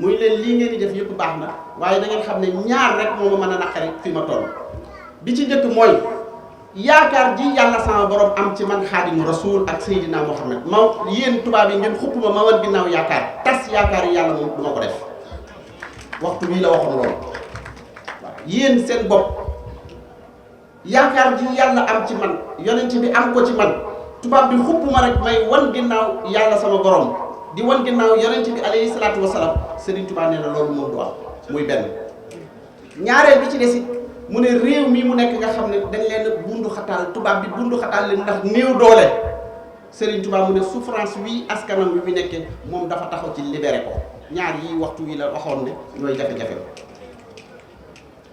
muy leen lii ngeen di def yëpp baax na waaye da ngeen xam ne ñaar rek moo ma mën a naqari fi ma toll bi ci njëkk mooy yaakaar ji yàlla sama borom am ci man xaadimu rasul ak Seydina Muhammad ma yéen tubaab yi ngeen xupp ma wan ginnaaw yaakaar tas yaakaar yi yàlla moom du ma ko def waxtu wii la waxoon loolu waaw yéen seen bopp yaakaar ji yàlla am ci man yonent bi am ko ci man tubaab bi xupp ma rek may wan ginnaaw yàlla sama borom di wan ginnaaw yonent bi alayhi salaatu wasalaam Serigne Touba nee na loolu moom du am muy benn ñaareel bi ci desit mu ne réew mi mu nekk nga xam ne dañ leen bundu xataal tubaab bi bundu xataal leen ndax néew doole Serigne Touba mu ne souffrance wi askanam wi fi nekkee moom dafa taxaw ci libéré ko ñaar yi waxtu wi la waxoon ne ñooy jafe-jafe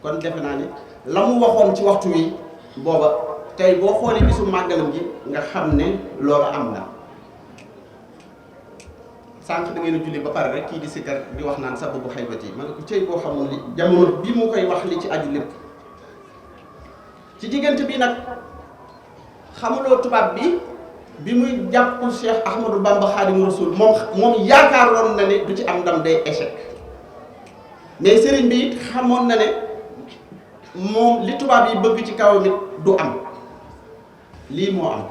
kon defe naa ne la mu waxoon ci waxtu wi booba tey boo xoolee bisu màggalam gi nga xam ne loolu am na sànq da ngeen a julli ba pare rek kii di sikkar di wax naan sababu xaybati ma ne ko cëy boo xamul li jamono bi mu koy wax li ci aju lépp ci diggante bi nag xamuloo tubaab bi muy jàpp Cheikh Ahmadou Bamba Xaadimu Rasul moom yaakaaroon na ne du ci am ndam day échec mais sëriñ bi it xamoon na ne moom li tubaab yi bëgg ci kawam it du am lii moo am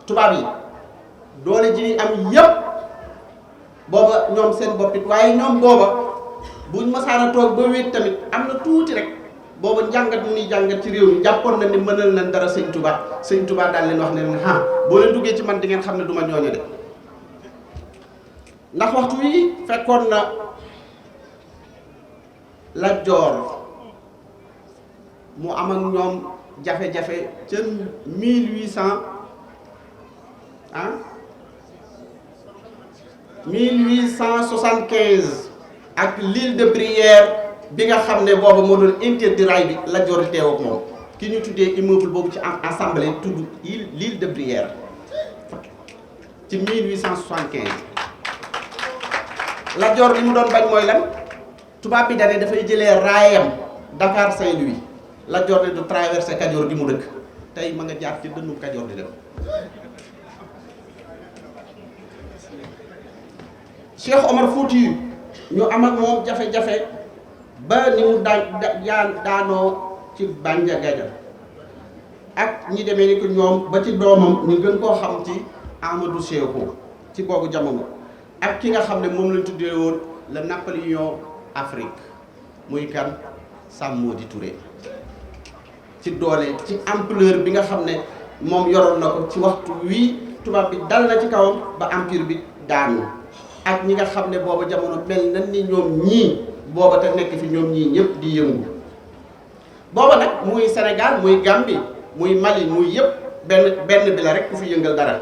tubaab yi doole ji am yépp booba ñoom seen boppit waaye ñoom booba buñ masaana toog ba wéet tamit am na tuuti rek booba njàngat mu ni jàngat ci réew mi jàppoon na ni mënal nañ dara sëñ Touba daal leen wax ne leen boo leen duggee ci man di ngeen xam ne du ma ñooñu de ndax waxtu wi fekkoon na Lat Joor mu am ak ñoom jafe-jafe ca 1875 ak l'île de Brière bi nga xam ne booba moo doon interdit rail bi Lat Joor di teew ak moom ki ñu tuddee immeuble boobu ci assemblée tudd l'île de Brière ci 1875 Lat Joor li mu doon bañ mooy lan tubaab bi dane dafay jëlee raayam Dakar Saint-Louis Lat Joor ne du traversé Kajoor gi mu dëkk tey ma nga jaar ci dënnu Kajoor di dem Cheikh Omar Fouti ñu am ak moom jafe-jafe ba ni mu daanoo ci Bandiagara ak ñi demee ni ko ñoom ba ci doomam ñu gën koo xam ci Amadou Sékou ci boobu jamono ak ki nga xam ne moom lañ tuddee woon le Napoléon Afrique muy kan Samori Touré ci doole ci ampleur bi nga xam ne moom yoroon na ko ci waxtu wii tubaab bi dal na ci kawam ba empire bi daanu ak ñi nga xam ne booba jamono mel na ni ñoom ñii booba te nekk fi ñoom ñii ñëpp di yëngu booba nag muy Sénégal muy Gambie muy Mali muy yëpp benn bi la rek ku fi yëngal dara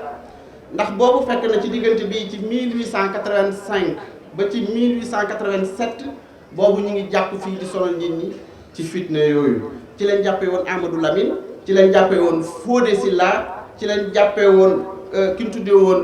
ndax boobu fekk na ci diggante bii ci 1885 ba ci 1887 boobu ñu ngi jàpp fii di sonal nit ñi ci fitna yooyu ci lañ jàppee woon Amadou Lamine ci lañ jàppee woon Fodé Silla ci lañ jàppee woon ki ñu tuddee woon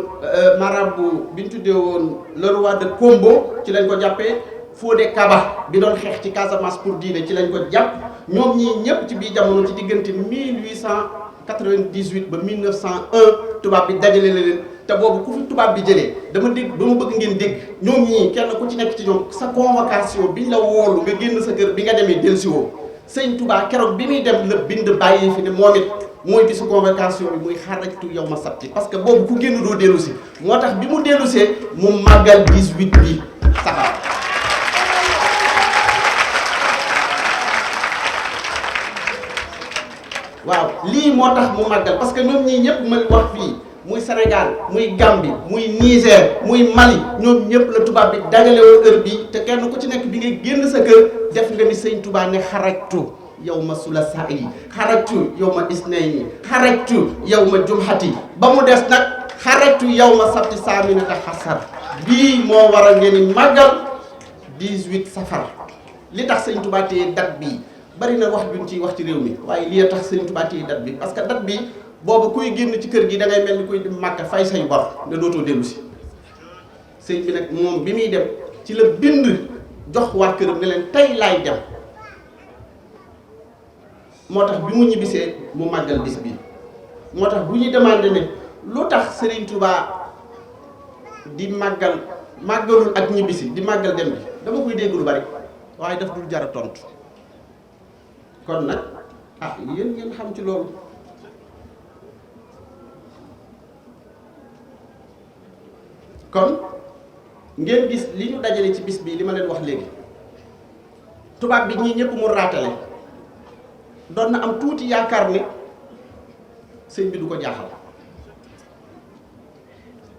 marabout bi ñu tuddee woon le roi de Kombo ci lañ ko jàppee Fodé Kaba bi doon xeex ci Casamance pour diine ci lañ ko jàpp ñoom ñii ñëpp ci biir jamono ci diggante 1898 ba 1901 tubaab bi dajale leen te boobu ku fi tubaab bi jëlee dama bëgg ngeen dégg ñoom ñii kenn ku ci nekk ci ñoom sa convocation biñ la woolu nga génn sa kër bi nga demee dellusiwoo sëñ Touba keroog bi muy dem la bind bàyyi fi ne moom it mooy bisu convocation bi muy xarajtu yow ma sabti parce que boobu ku génn doo dellu si moo tax bi mu dellusee mu màggal 18 bi safar waaw lii moo tax mu màggal parce que ñoom ñii ñëpp ma wax fii muy Sénégal muy Gambie muy Niger muy Mali ñoom ñëpp la tubaab bi dajale woon heure bii te kenn ku ci nekk bi nga génn sa kër def nga ni sëñ Touba ne xarajtu yow ma sula saa yi xarajtu yow ma isnayni xarajtu yow ma jumhati ba mu des nag xarajtu yow ma sabti saaminata xasar bii moo war a ngeen ni màggal 18 safar li tax sëñ Touba téye date bii bari na wax duñ ciy wax ci réew mi waaye lii tax sëñ Touba téye date bi parce que date bi boobu kuy génn ci kër gi da ngay mel ni kuy dem Màkka fay say bor nga dootoo dellu si sëñ bi nag moom bi muy dem ci la bind jox waa këram ne leen tey laay dem moo tax bi mu ñibbisee mu màggal bis bi moo tax bu ñu demandé ne lu tax Serigne Touba di màggalul ak ñibbisi di màggal dem bi dama koy dégg lu bari waaye daf dul jar a tontu kon nag ah yéen ngeen xam ci loolu kon ngeen gis li ñu dajale ci bis bi li ma leen wax léegi tubaab bi ñii ñëpp mu raatale doon na am tuuti yaakaar ne sëñ bi du ko jaaxal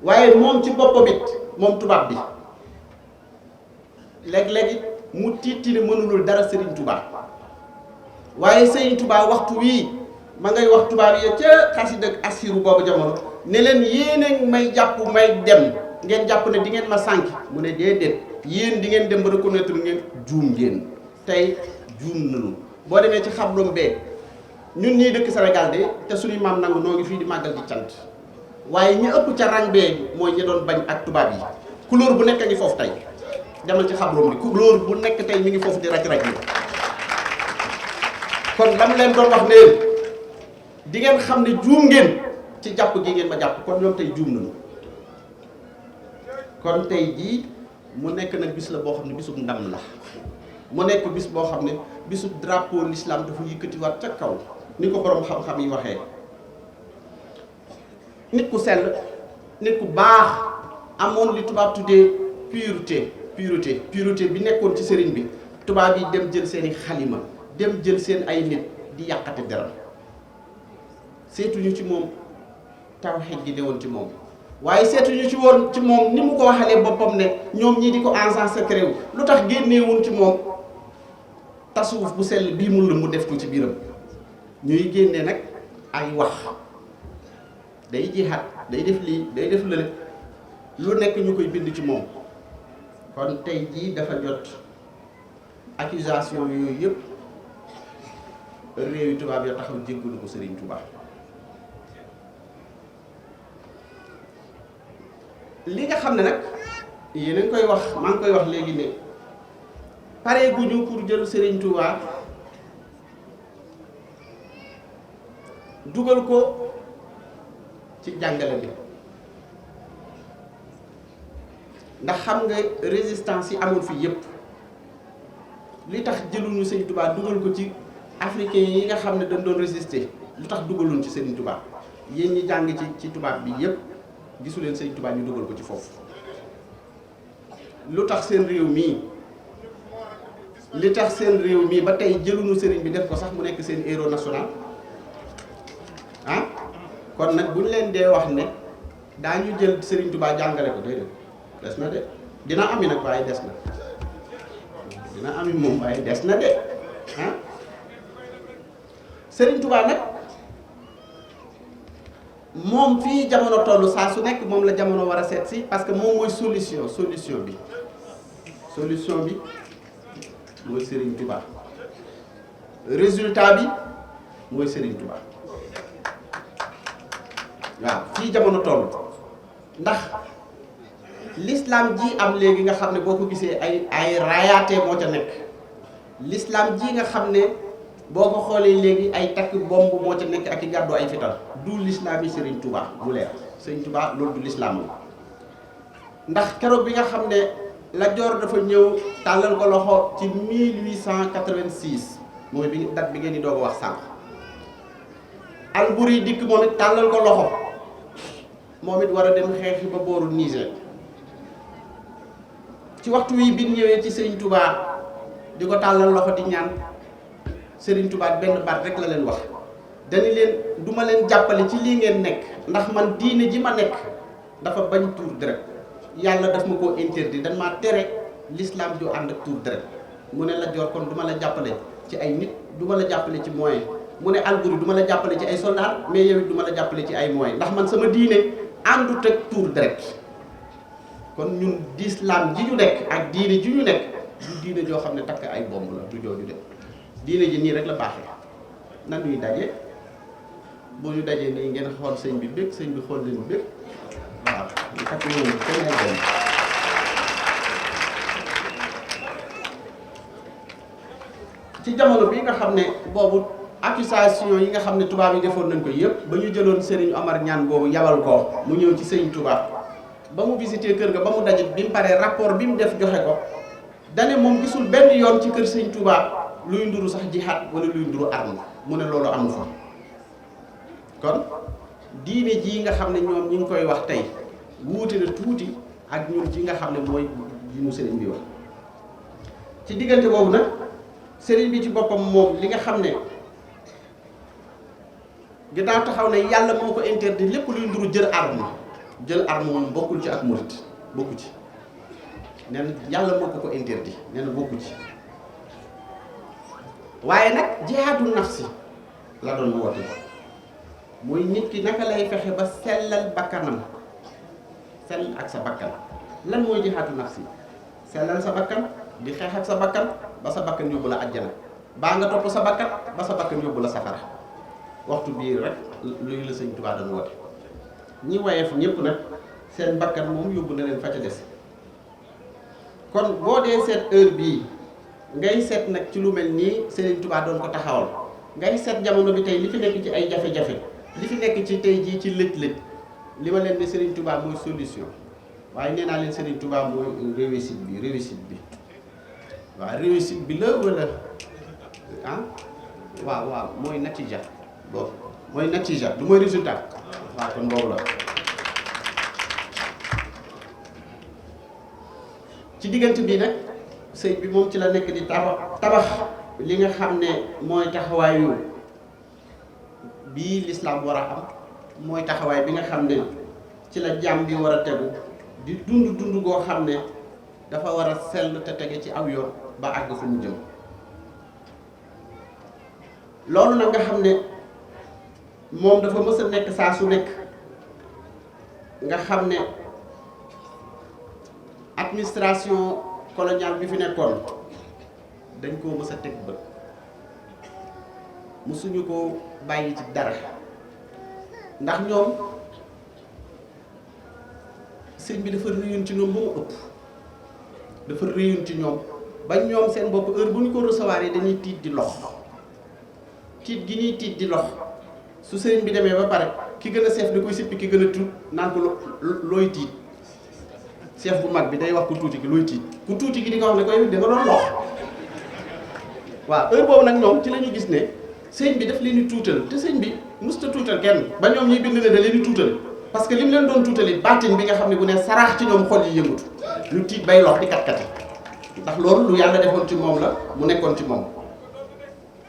waaye moom ci boppam it moom tubaab bi léeg-léeg mu tiiti ne mënulul dara Serigne Touba waaye Serigne Touba waxtu wii ma ngay wax tubaab yi ca xasida ak asiru boobu jamono ne leen yéen may jàpp may dem ngeen jàpp ne di ngeen ma sànki mu ne déedéet yéen di ngeen dem ba reconnaître ngeen juum ngeen tey juum nañu boo demee ci xablum bee ñun ñii dëkk Sénégal de te suñuy maam nangu noo ngi fii di màggal di cant waaye ñi ëpp ca rang bee mooy ñi doon bañ ak tubaab yi couleur bu nekk a ngi foofu tey demal ci xablum bi couleur bu nekk tey mi ngi foofu di raj-raj yi kon lam leen doon wax ne di ngeen xam ne juum ngeen ci jàpp gi ngeen ma jàpp kon ñoom tey juum nañu kon tey jii mu nekk nag bis la boo xam ne bisub ndam la mu nekk bis boo xam ne bisub drapeau l'islam dafa yëkkatiwaat ca kaw ni ko borom xam-xam yi waxee nit ku sell nit ku baax amoon li tubaab tuddee pureté bi nekkoon ci sëriñ bi tubaab yi dem jël seeni xalima dem jël seen ay nit di yàqate deram seetuñu ci moom tawxiid gi newoon ci moom waaye seetuñu ci woon ci moom ni mu ko waxalee boppam ne ñoom ñii di ko agent secret wu lu tax génneewuñ ci moom tasawuf bu sell bii mun la mu def ko ci biiram ñuy génne nag ay wax day jihaat day def lii day def lële lu nekk ñu koy bind ci moom kon tey jii dafa jot accusation yooyu yëpp réew yu tubaab yoo taxaw jéggalu ko Serigne Touba li nga xam ne nag yéen a ngi koy wax maa ngi koy wax léegi ne pare guñu pour jël Serigne Touba dugal ko ci jàngale bi ndax xam nga résistance yi amul fii yépp li tax jëluñu Serigne Touba dugal ko ci africain yi nga xam ne dañ doon résister lu tax dugaluñ ci Serigne Touba yéen ñi jàng ci tubaab bi yépp gisu leen Serigne Touba ñu dugal ko ci foofu lu tax seen réew mii li tax seen réew mii ba tey jëluñu Serigne bi def ko sax mu nekk seen héros national ah kon nag bu ñu leen dee wax ne daañu jël Serigne Touba jàngale ko déedéet des na de dina ami nag waaye des na dina ami moom waaye des na de ah Serigne Touba nag moom fii jamono toll saa su nekk moom la jamono war a seet si parce que moom mooy solution bi mooy Serigne Touba résultat bi mooy Serigne Touba waaw fii jamono toll ndax l'islam ji am léegi nga xam ne boo ko gisee ay raayaate moo ca nekk l'islam ji nga xam ne boo ko xoolee léegi ay takk bomb moo ca nekk ak i gàddu ay fital du l'islam yi Serigne Touba mu leer Serigne Touba loolu du l'islam la ndax keroog bi nga xam ne Lat Joor dafa ñëw tàllal ko loxo ci 1886 mooy bi date bi ngeen di doog a wax sànq Alburi dikk moom it tàllal ko loxo moom it war a dem xeexi ba booru Niger ci waxtu wi bi ñëwee ci Serigne Touba di ko tàllal loxo di ñaan Serigne Touba benn baat rek la leen wax dañu leen duma leen jàppale ci lii ngeen nekk ndax man diine ji ma nekk dafa bañ tuur deret yàlla daf ma koo interdit dañ maa tere l'islam ju ànd ak tuur deret mu ne Lat Joor kon duma la jàppale ci ay nit duma la jàppale ci moyen mu ne Alburi duma la jàppale ci ay soldat mais yow it duma la jàppale ci ay moyen ndax man sama diine àndut ak tuur deret kon ñun l'islam ji ñu nekk ak diine ji ñu nekk du diine joo xam ne takk ay bomb la du jooju de diine ji nii rek la baaxee nan ñuy daje boo ñu dajee nii ngeen xool sëñ bi bëgg sëñ bi xool leen bëgg waaw ñu takk ñoom kenn ay bomb ci jamono bi nga xam ne boobu accusation yi nga xam ne tubaab yi defoon nañ ko yëpp ba ñu jëloon Serigne Omar Niane boobu yabal ko mu ñëw ci Serigne Touba ba mu visité kër ga ba mu daje bi mu paree rapport bi mu def joxe ko dane moom gisul benn yoon ci kër Serigne Touba luy nduru sax jihaad wala luy nduru arme mu ne loolu amu fa kon diine ji nga xam ne ñoom ñi ngi koy wax tey wuute na tuuti ak ñun ci nga xam ne mooy ji mu Serigne bi wax ci diggante boobu nag Serigne bi ci boppam moom li nga xam ne ginnaaw taxaw ne yàlla moo ko interdit lépp luy nduru jël arme moom bokkul ci ak murit bokku ci nee na yàlla moo ko interdit nee na bokku ci waaye nag jihaadu nafsi la doon woote mooy nit ki naka lay fexe ba sellal bakkanam sell ak sa bakkan lan mooy jihaadu nafsi sellal sa bakkan di xeex ak sa bakkan ba sa bakkan yóbbu la àjjana baa nga topp sa bakkan ba sa bakkan yóbbu la safara waxtu bii rek luy la Sëñ Tuubaa doon woote ñi wayeef ñëpp nag seen bakkan moom yóbbu na leen fa ca des kon boo dee seet heure bii ngay seet nag ci lu mel nii Serigne Touba doon ko taxawal ngay seet jamono bi tey li fi nekk ci ay jafe-jafe li fi nekk ci tey jii ci lëj-lëj li ma leen ne Serigne Touba mooy solution waaye nee naa leen Serigne Touba mooy réussite bi waaw réussite bi la wala ah waaw mooy natija boobu mooy natija du mooy résultat waaw kon boobu la ci diggante bi nag sëñ bi moom ci la nekk di tabax li nga xam ne mooy taxawaayu bii l'islam war a am mooy taxawaay bi nga xam ne ci la jàmm bi war a tegu di dund goo xam ne dafa war a sell te tege ci aw yoon ba àgg fu mu jëm loolu nag nga xam ne moom dafa mës a nekk saa su nekk nga xam ne administration coloniale bi fi nekkoon dañ koo mës a teg bët mësuñu ko bàyyi ci dara ndax ñoom sëñ bi dafa réyun ci ñoom ba mu ëpp dafa réyun ci ñoom ba ñoom seen bopp heure bu ñu ko recevoir yi dañuy tiit di lox tiit gi ñuy tiit di lox su sëriñ bi demee ba pare ki gën a seef da koy sippi ki gën a tuut naan ko looy tiit chef bu mag bi day wax ku tuuti ki looy tiit ku tuuti ki di nga wax ne koy da nga doon lox waaw heure boobu nag ñoom ci la ñu gis ne sëñ bi daf leen di tuutal te sëñ bi musta tuutal kenn ba ñoom ñuy bind ne da leen di tuutal parce que li mu leen doon tuutali baatin bi nga xam ne bu ne saraax ci ñoom xol yi yëngatu ñu tiit bay lox di kat-kati ndax loolu lu yàlla defoon ci moom la mu nekkoon ci moom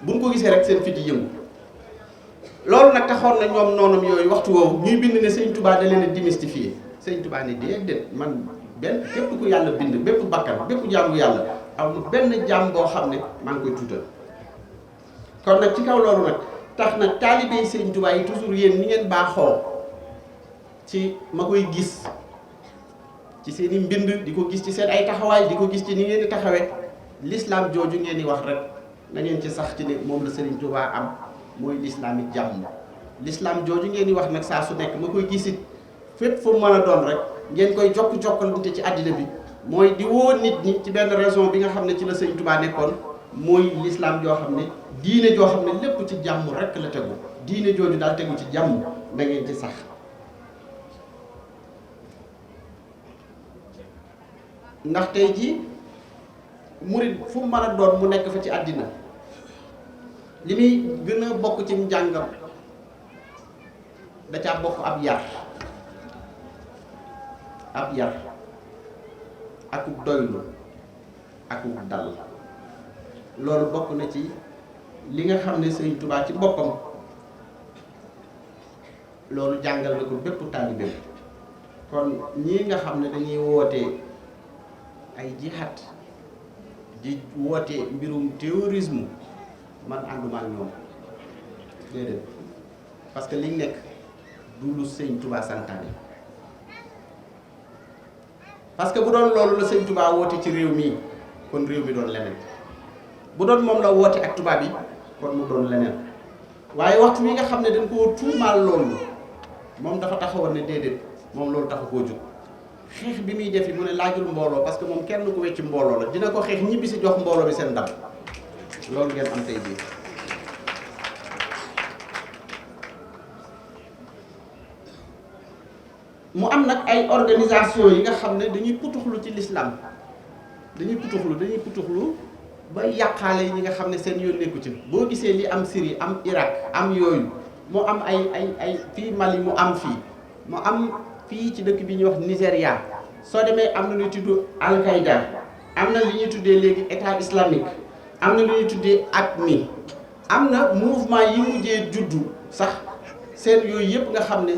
buñ ko gisee rek seen fit yi yëngu loolu nag taxoon na ñoom noonam yooyu waxtu woowu ñuy bind ne sëñ Touba da leen a démystifier sëñ Touba ne déedéet man benn képp ku yàlla bind bépp bakkan bépp jaamu yàlla am benn jaam boo xam ne maa ngi koy tuutal kon nag ci kaw loolu nag tax na taalibe yi Sëñ Tuubaa yi toujours yéen ni ngeen baaxoo ci ma koy gis ci seen i mbind di ko gis ci seen ay taxawaay di ko gis ci ni ngeen di taxawee l'islam jooju ngeen di wax rek na ngeen ci sax ci ne moom la Sëriñ Tuubaa am mooy l'islam it jàmm. l'islam jooju ngeen di wax nag saa su nekk ma koy gisit fépp fu mën a doon rek ngeen koy jokkalante ci àddina bi mooy di woo nit ñi ci benn raison bi nga xam ne ci la Sëriñ Tuubaa nekkoon mooy l'islam joo xam ne diine joo xam ne lépp ci jàmm rek la tegu diine jooju daal tegu ci jàmm da ngeen ci sax. ndax tey jii murid fu mu mën a doon mu nekk fa ci àddina li muy gën a bokk ci njàngam da caa bokk ab yar akub doylu akub dal loolu bokk na ci li nga xam ne Sëriñ Tuubaa ci boppam loolu jàngal na ko bépp taalibe kon ñii nga xam ne dañuy woote ay jihaad di woote mbirum terrorisme man ànduma ak ñoom déedéet parce que liñ nekk du lu Sëñ Tuubaa santaane parce que bu doon loolu la Sëñ Tuubaa woote ci réew mi kon réew mi doon leneen bu doon moom la woote ak tubaab yi kon mu doon leneen waaye waxtu wi nga xam ne dañ koo tuumaal loolu moom dafa taxawoon ne déedéet moom loolu taxu koo jóg xeex bi muy def yi mu ne laajul mbooloo parce que moom kenn ku wecc mbooloo la dina ko xeex ñibbi si jox mbooloo bi seen ndam loolu ngeen am tey bii. mu am nag ay organisation yi nga xam ne dañuy putuxlu ci l'islam dañuy putuxlu ba yàqaale yi ñi nga xam ne seen yoon nekku ci boo gisee li am Syrie am Irak am yooyu mu am ay fii Mali mu am fii mu am fii ci dëkk bi ñuy wax Nigéria soo demee am na lu ñuy tudd Al-Qaïda am na li ñuy tuddee léegi état islamique am na lu ñuy tuddee AQMI am na mouvement yi mujjee juddu sax seen yooyu yëpp nga xam ne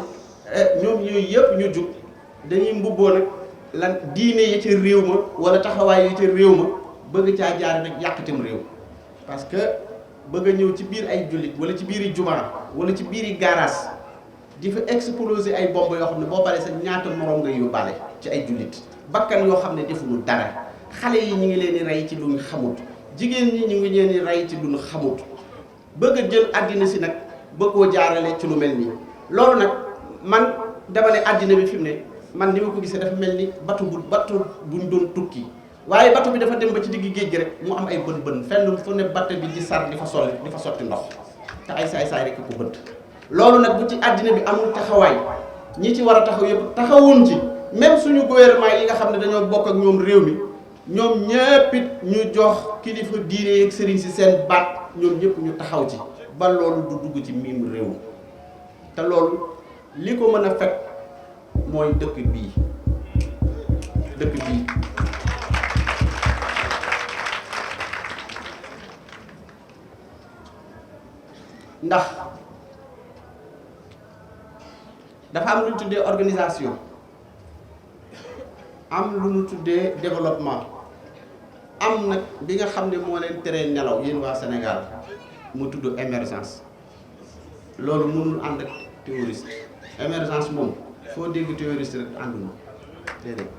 ñoom yooyu yëpp ñu jug dañuy mbubboo nag lan diine yi ca réew ma wala taxawaay yi ca réew ma bëgg caa jaare nag yàqatam réew parce que bëgg a ñëw ci biir ay jullit wala ci biiri jumaa wala ci biiri garage di fa exploser ay bomb yoo xam ne boo paree sa ñaata moroom nga yóbbaale ci ay jullit bakkan yoo xam ne defuñu dara xale yi ñu ngi leen di rey ci lu ñu xamut jigéen ñi ñu ngi leen di rey ci lu ñu xamut bëgg a jël àddina si nag bëgg koo jaarale ci lu mel nii loolu nag man dama ne àddina bi fi mu ne man ni ma ko gisee dafa mel ni batu buñ doon tukki waaye batu bi dafa dem ba ci digg géej gi rek mu am ay bën fenn fu ne batt bi di sar di fa sotti ndox te ay saay rek ko bëtt loolu nag bu ci àddina bi amul taxawaay ñi ci war a taxaw yëpp taxawuñ ci même suñu gouvernement yi nga xam ne dañoo bokk ak ñoom réew mi ñoom ñëpp it ñu jox kilifa diine ak sëriñ si seen baat ñoom ñëpp ñu taxaw ci ba loolu du dugg ci miim réew te loolu li ko mën a fekk mooy dëkk bii ndax dafa am lu ñu tuddee organisation am lu ñu tuddee développement am nag bi nga xam ne moo leen teree nelaw yéen waa Sénégal mu tudd émergence loolu mënul ànd ak terroriste émergence moom foo dégg terroriste rek ànduñu déedéet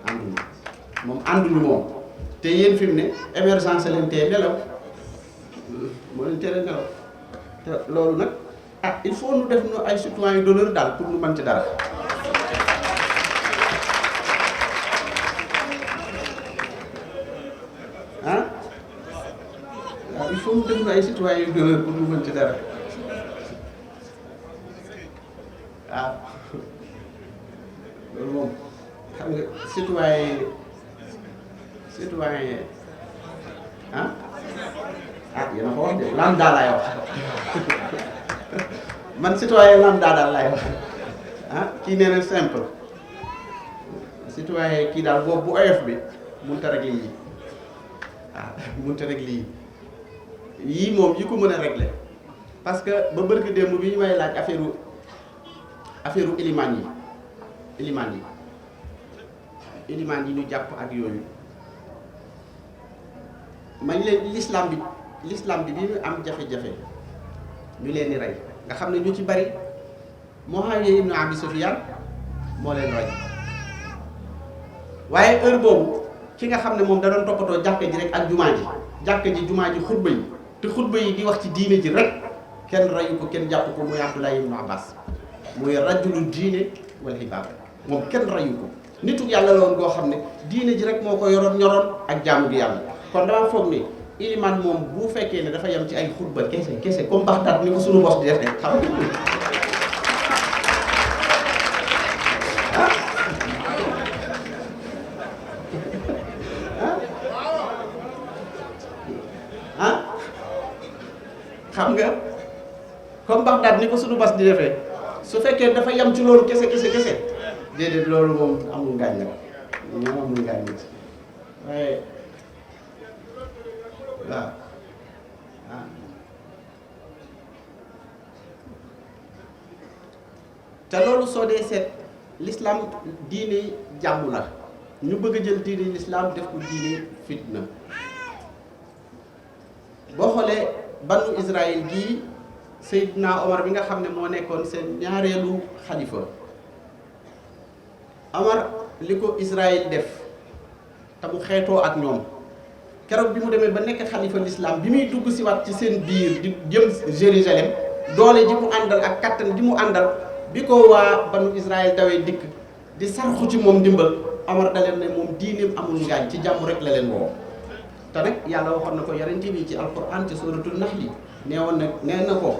ànduñu moom te yéen fi mu ne émergence leen tee nelaw moo leen teree nelaw te loolu nag il faut nu def nu ay citoyens d'honneur daal pour nu mën ci dara waaw il faut nu def nu ay citoyens d'honneur pour nu mën ci dara waaw loolu moom xam nga citoyen yéen a ko wax de lambda laay wax man citoyen lambda daal laay wax kii nee na simple citoyen kii daal boobu bu oyof bi mënut a régler yii mënut a régler yii moom yi ko mën a régler parce que ba bërki démb bi ñu may laaj affaire ilimaan yi ñu jàpp ak yooyu mañ leen l'islam bi bi mu am jafe-jafe ñu leen di rey nga xam ne ñu ci bari Muawiya ibn Abi Sufyan moo leen rey waaye heure boobu ki nga xam ne moom da doon toppatoo jàkka ji rek ak jumaa ji jàkka ji jumaa ji xutba yi te xutba yi di wax ci diine ji rek kenn reyu ko kenn jàpp ko muy Abdullah ibn Abbas muy rajulu diine wal ibaada moom kenn reyu ko nitu yàlla la woon goo xam ne diine ji rek moo ko yoroon ñoroon ak jaamu gi yàlla kon dama foog ni iliman moom bu fekkee ne dafa yem ci ay xutba kese comme Baxdaad ni ko sunu bos di def rek xam xam nga comme Baxdaad ni ko sunu bas di defee su fekkee dafa yem ci loolu kese déedéet loolu moom amul ngaañ nag moom amul ngaañ nag waaye waaw te loolu soo dee seet l'islam diine jàmm la ñu bëgg a jël diine l'islam def ko diine fitna boo xoolee banu Israël gii Seydina Omar bi nga xam ne moo nekkoon seen ñaareelu xalifa Omar li ko Israël def te mu xeetoo ak ñoom keroog bi mu demee ba nekk xalifa l'islam bi muy dugg si waat ci seen biir di jëm Jérusalem doole ji mu àndal ak kattan ji mu àndal bi ko waa banu Israël dawee dikk di sarxu ci moom ndimbal Omar da leen ne moom diineem amul ngaañ ci jàmm rek la leen woo te nag yàlla waxoon na ko yonent bi ci alquran ci suratul naxli nee na ko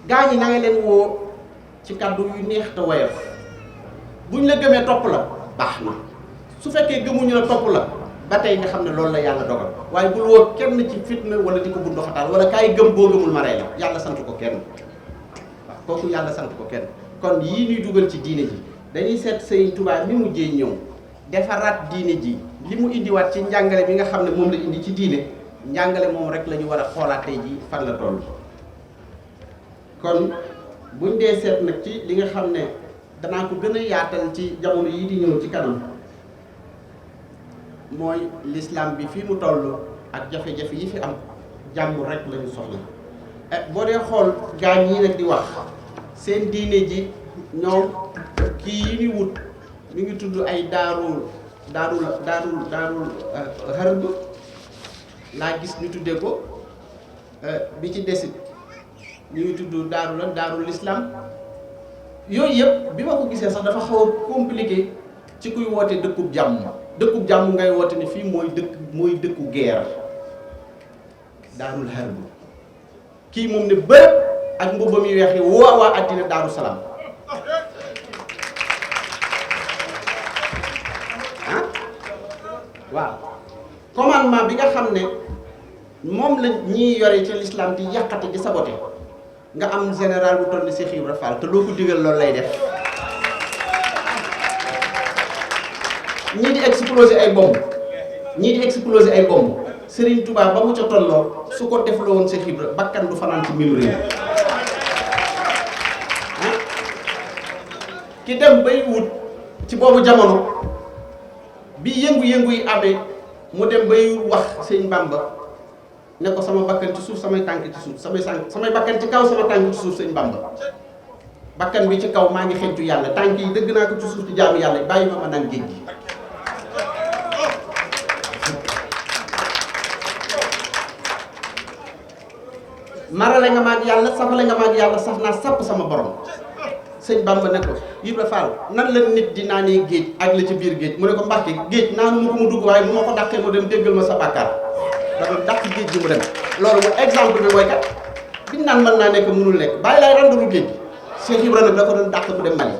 gaa ñi na nga leen woo ci kàddu yu neex te woyof buñ la gëmee topp la baax na su fekkee gëmuñu la topp la ba tey nga xam ne loolu la yàlla dogal waaye bul woo kenn ci fitna wala di ko bunduxataal wala kaay gëm boo gëmul ma rey la yàlla sant ko kenn waaw kooku yàlla sant ko kenn kon yii ñuy dugal ci diine ji dañuy seet Sëriñ Tuubaa mi mujjee ñëw defaraat diine ji li mu indiwaat ci njàngale bi nga xam ne moom la indi ci diine njàngale moom rek la ñu war a xoolaat tey ji fan la toll kon buñ dee seet nag ci li nga xam ne danaa ko gën a yaatal ci jamono yii di ñëw ci kanam mooy l'islam bi fii mu toll ak jafe-jafe yi fi am jàmm rek la ñu soxla boo dee xool gaañ yi nag di wax seen diine ji ñoom kii yi ni wut mi ngi tudd ay daarul harb laa gis ñu tuddee ko bi ci desit ñu ngi tudd daarul islam yooyu yëpp bi ma ko gisee sax dafa xaw a compliqué ci kuy woote dëkkub jàmm ngay woote ne fii mooy dëkku guerre daarul harb kii moom ne bërëb ak mbubbam yu weex yi waa àddina daaru salaam waaw commandement bi nga xam ne moom la ñiy yore ci l'islam di yàqate di saboté nga am général bu toll ni Cheikh Ibra Fall te loo ko digal loolu lay def ñii di exploser ay bomb Serigne Touba ba mu ca tolloo su ko defloo woon Cheikh Ibra bakkan du fanaan ci mim réew ki dem bay wut ci boobu jamono bi yëngu-yëngu yi amee mu dem bay wax sëñ Bamba ne ko sama bakkan ci suuf samay tànk ci suuf samay bakkan ci kaw sama tànk ci suuf sëñ Bamba bakkan bi ci kaw maa ngi xentu yàlla tànk yi dëgg naa ko ci suuf di jaamu yàlla bàyyi ma naan géej gi marale nga maag yàlla safale nga maag yàlla saf naa sapp sama borom sëñ Bamba ne ko Ibra Fall nan la nit di naanee géej ak la ci biir géej mu ne ko Mbàkke géej naanu ma ko mu dugg waaye bu ma ko dàqee mu dem déggal ma sa bàkkaar da doon dàq géej gi mu dem loolu mu exemple bi mooy kat biñ naan mën naa nekk mënul nekk bàyyi laay randalu géej gi Cheikh Ibra nag da ko doon dàq mu dem Mali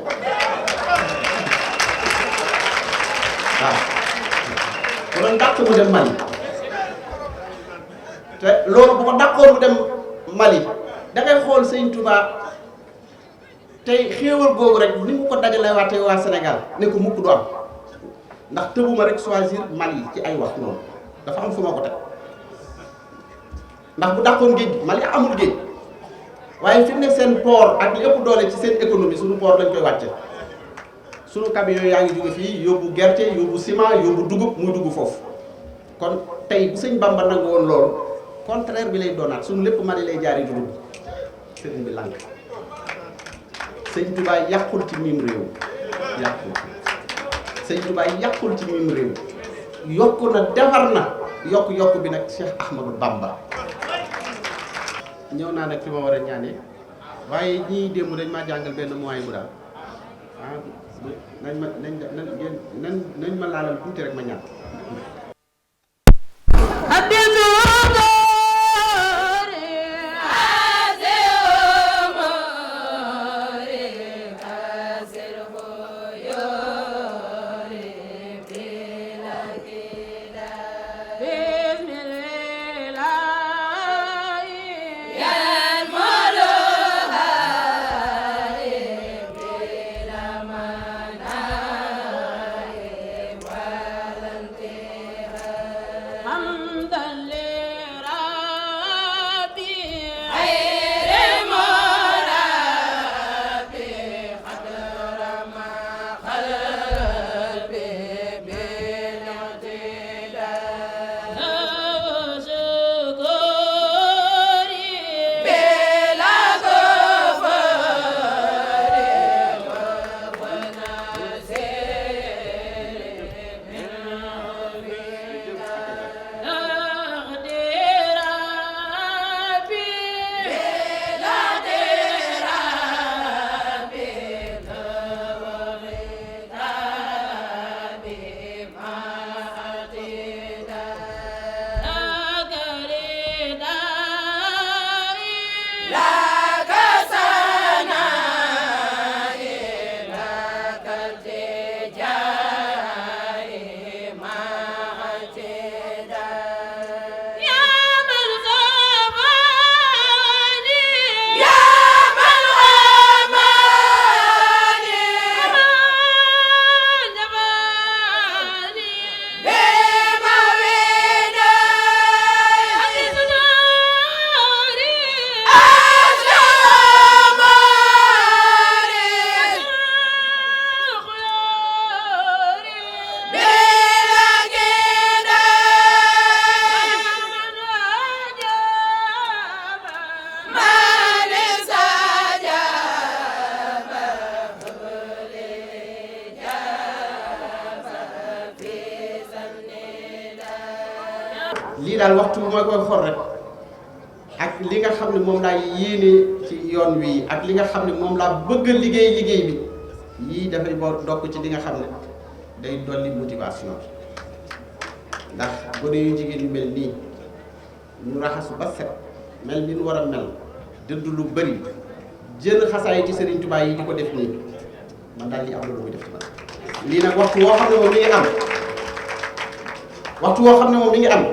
waaw ko doon dàq mu dem Mali te loolu bu ko dàqoon mu dem Mali da ngay xool sëñ Touba tey xéewal googu rek ni mu ko dajale waatee waa Sénégal ne ko mukk du am ndax tëbuma rek choisir Mali ci ay wax noonu dafa am fu ma ko teg ndax bu dàqoon géej gi Mali amul géej waaye fi mu ne seen port ak li ëpp doole ci seen économie suñu port dañ koy wàcce suñu camion yaa ngi jóge fii yóbbu gerte yóbbu ciment yóbbu dugub muy dugg foofu kon tey bu sëñ Bamba nangu woon loolu contraire bi lay doonaat suñu lépp Mali lay jaari dugub sëriñ bi lànk sëñ Touba yàqul ci mim réew yàqul sëñ Touba yàqul ci mim réew yokku na defar na yokk bi nag Cheikh Ahmadou Bamba ñëw naa nag fi ma war a ñaanee waaye ñii démb dañ maa jàngal benn moyen bu daal nañ ma laalal tuuti rek ma ñaan lii daal waxtu bu ma koy xool rek ak li nga xam ne moom laa yéene ci yoon wi ak li nga xam ne moom laa bëgg a liggéey bi yii dafay boo dokk ci li nga xam ne day dolli motivation ndax gone yu jigéen yu mel nii ñu raxasu ba set mel ni ñu war a mel dëdd lu bëri jël xasaay ci Serigne Touba yi di ko def nii man daal li am na lu muy def ci man lii nag waxtu woo xam ne moom mi ngi am waxtu woo xam ne moom mi ngi am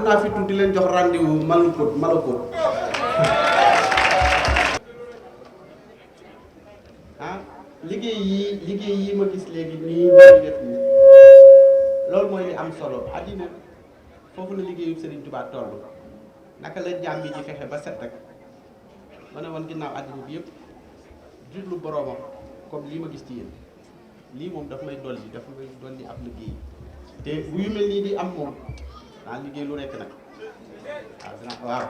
naa fi tuuti leen jox rendez-vous Malakot liggéey yi ma gis léegi nii ñuy def nii loolu mooy li am solo àddina foofu la liggéeyu Serigne Touba toll naka la jaam bi di fexe ba set rek ma ne woon ginnaaw àddina bi yëpp jublu boroomam comme lii ma gis ci yéen lii moom daf may dolli ab liggéey te bu yu mel nii di am moom naa liggéey lu nekk nag waaw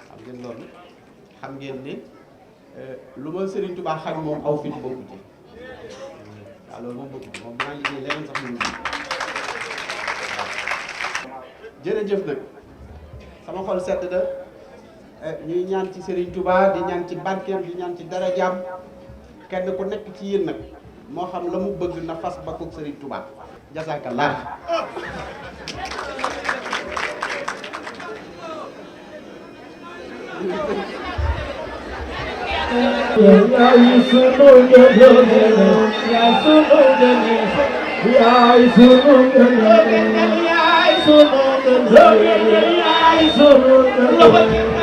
xam ngeen loolu xam ngeen ne lu ma Serigne Touba xam moom aw fit bokku ci waaw loolu moom bokku ci moom dinaa liggéey leneen sax ñu jërëjëf nag sama xol sedd na ñuy ñaan ci Serigne Touba di ñaan ci barkeem di ñaan ci darajaam kenn ku nekk ci yéen nag moo xam la mu bëgg na fas bakku Serigne Touba jazakallah ya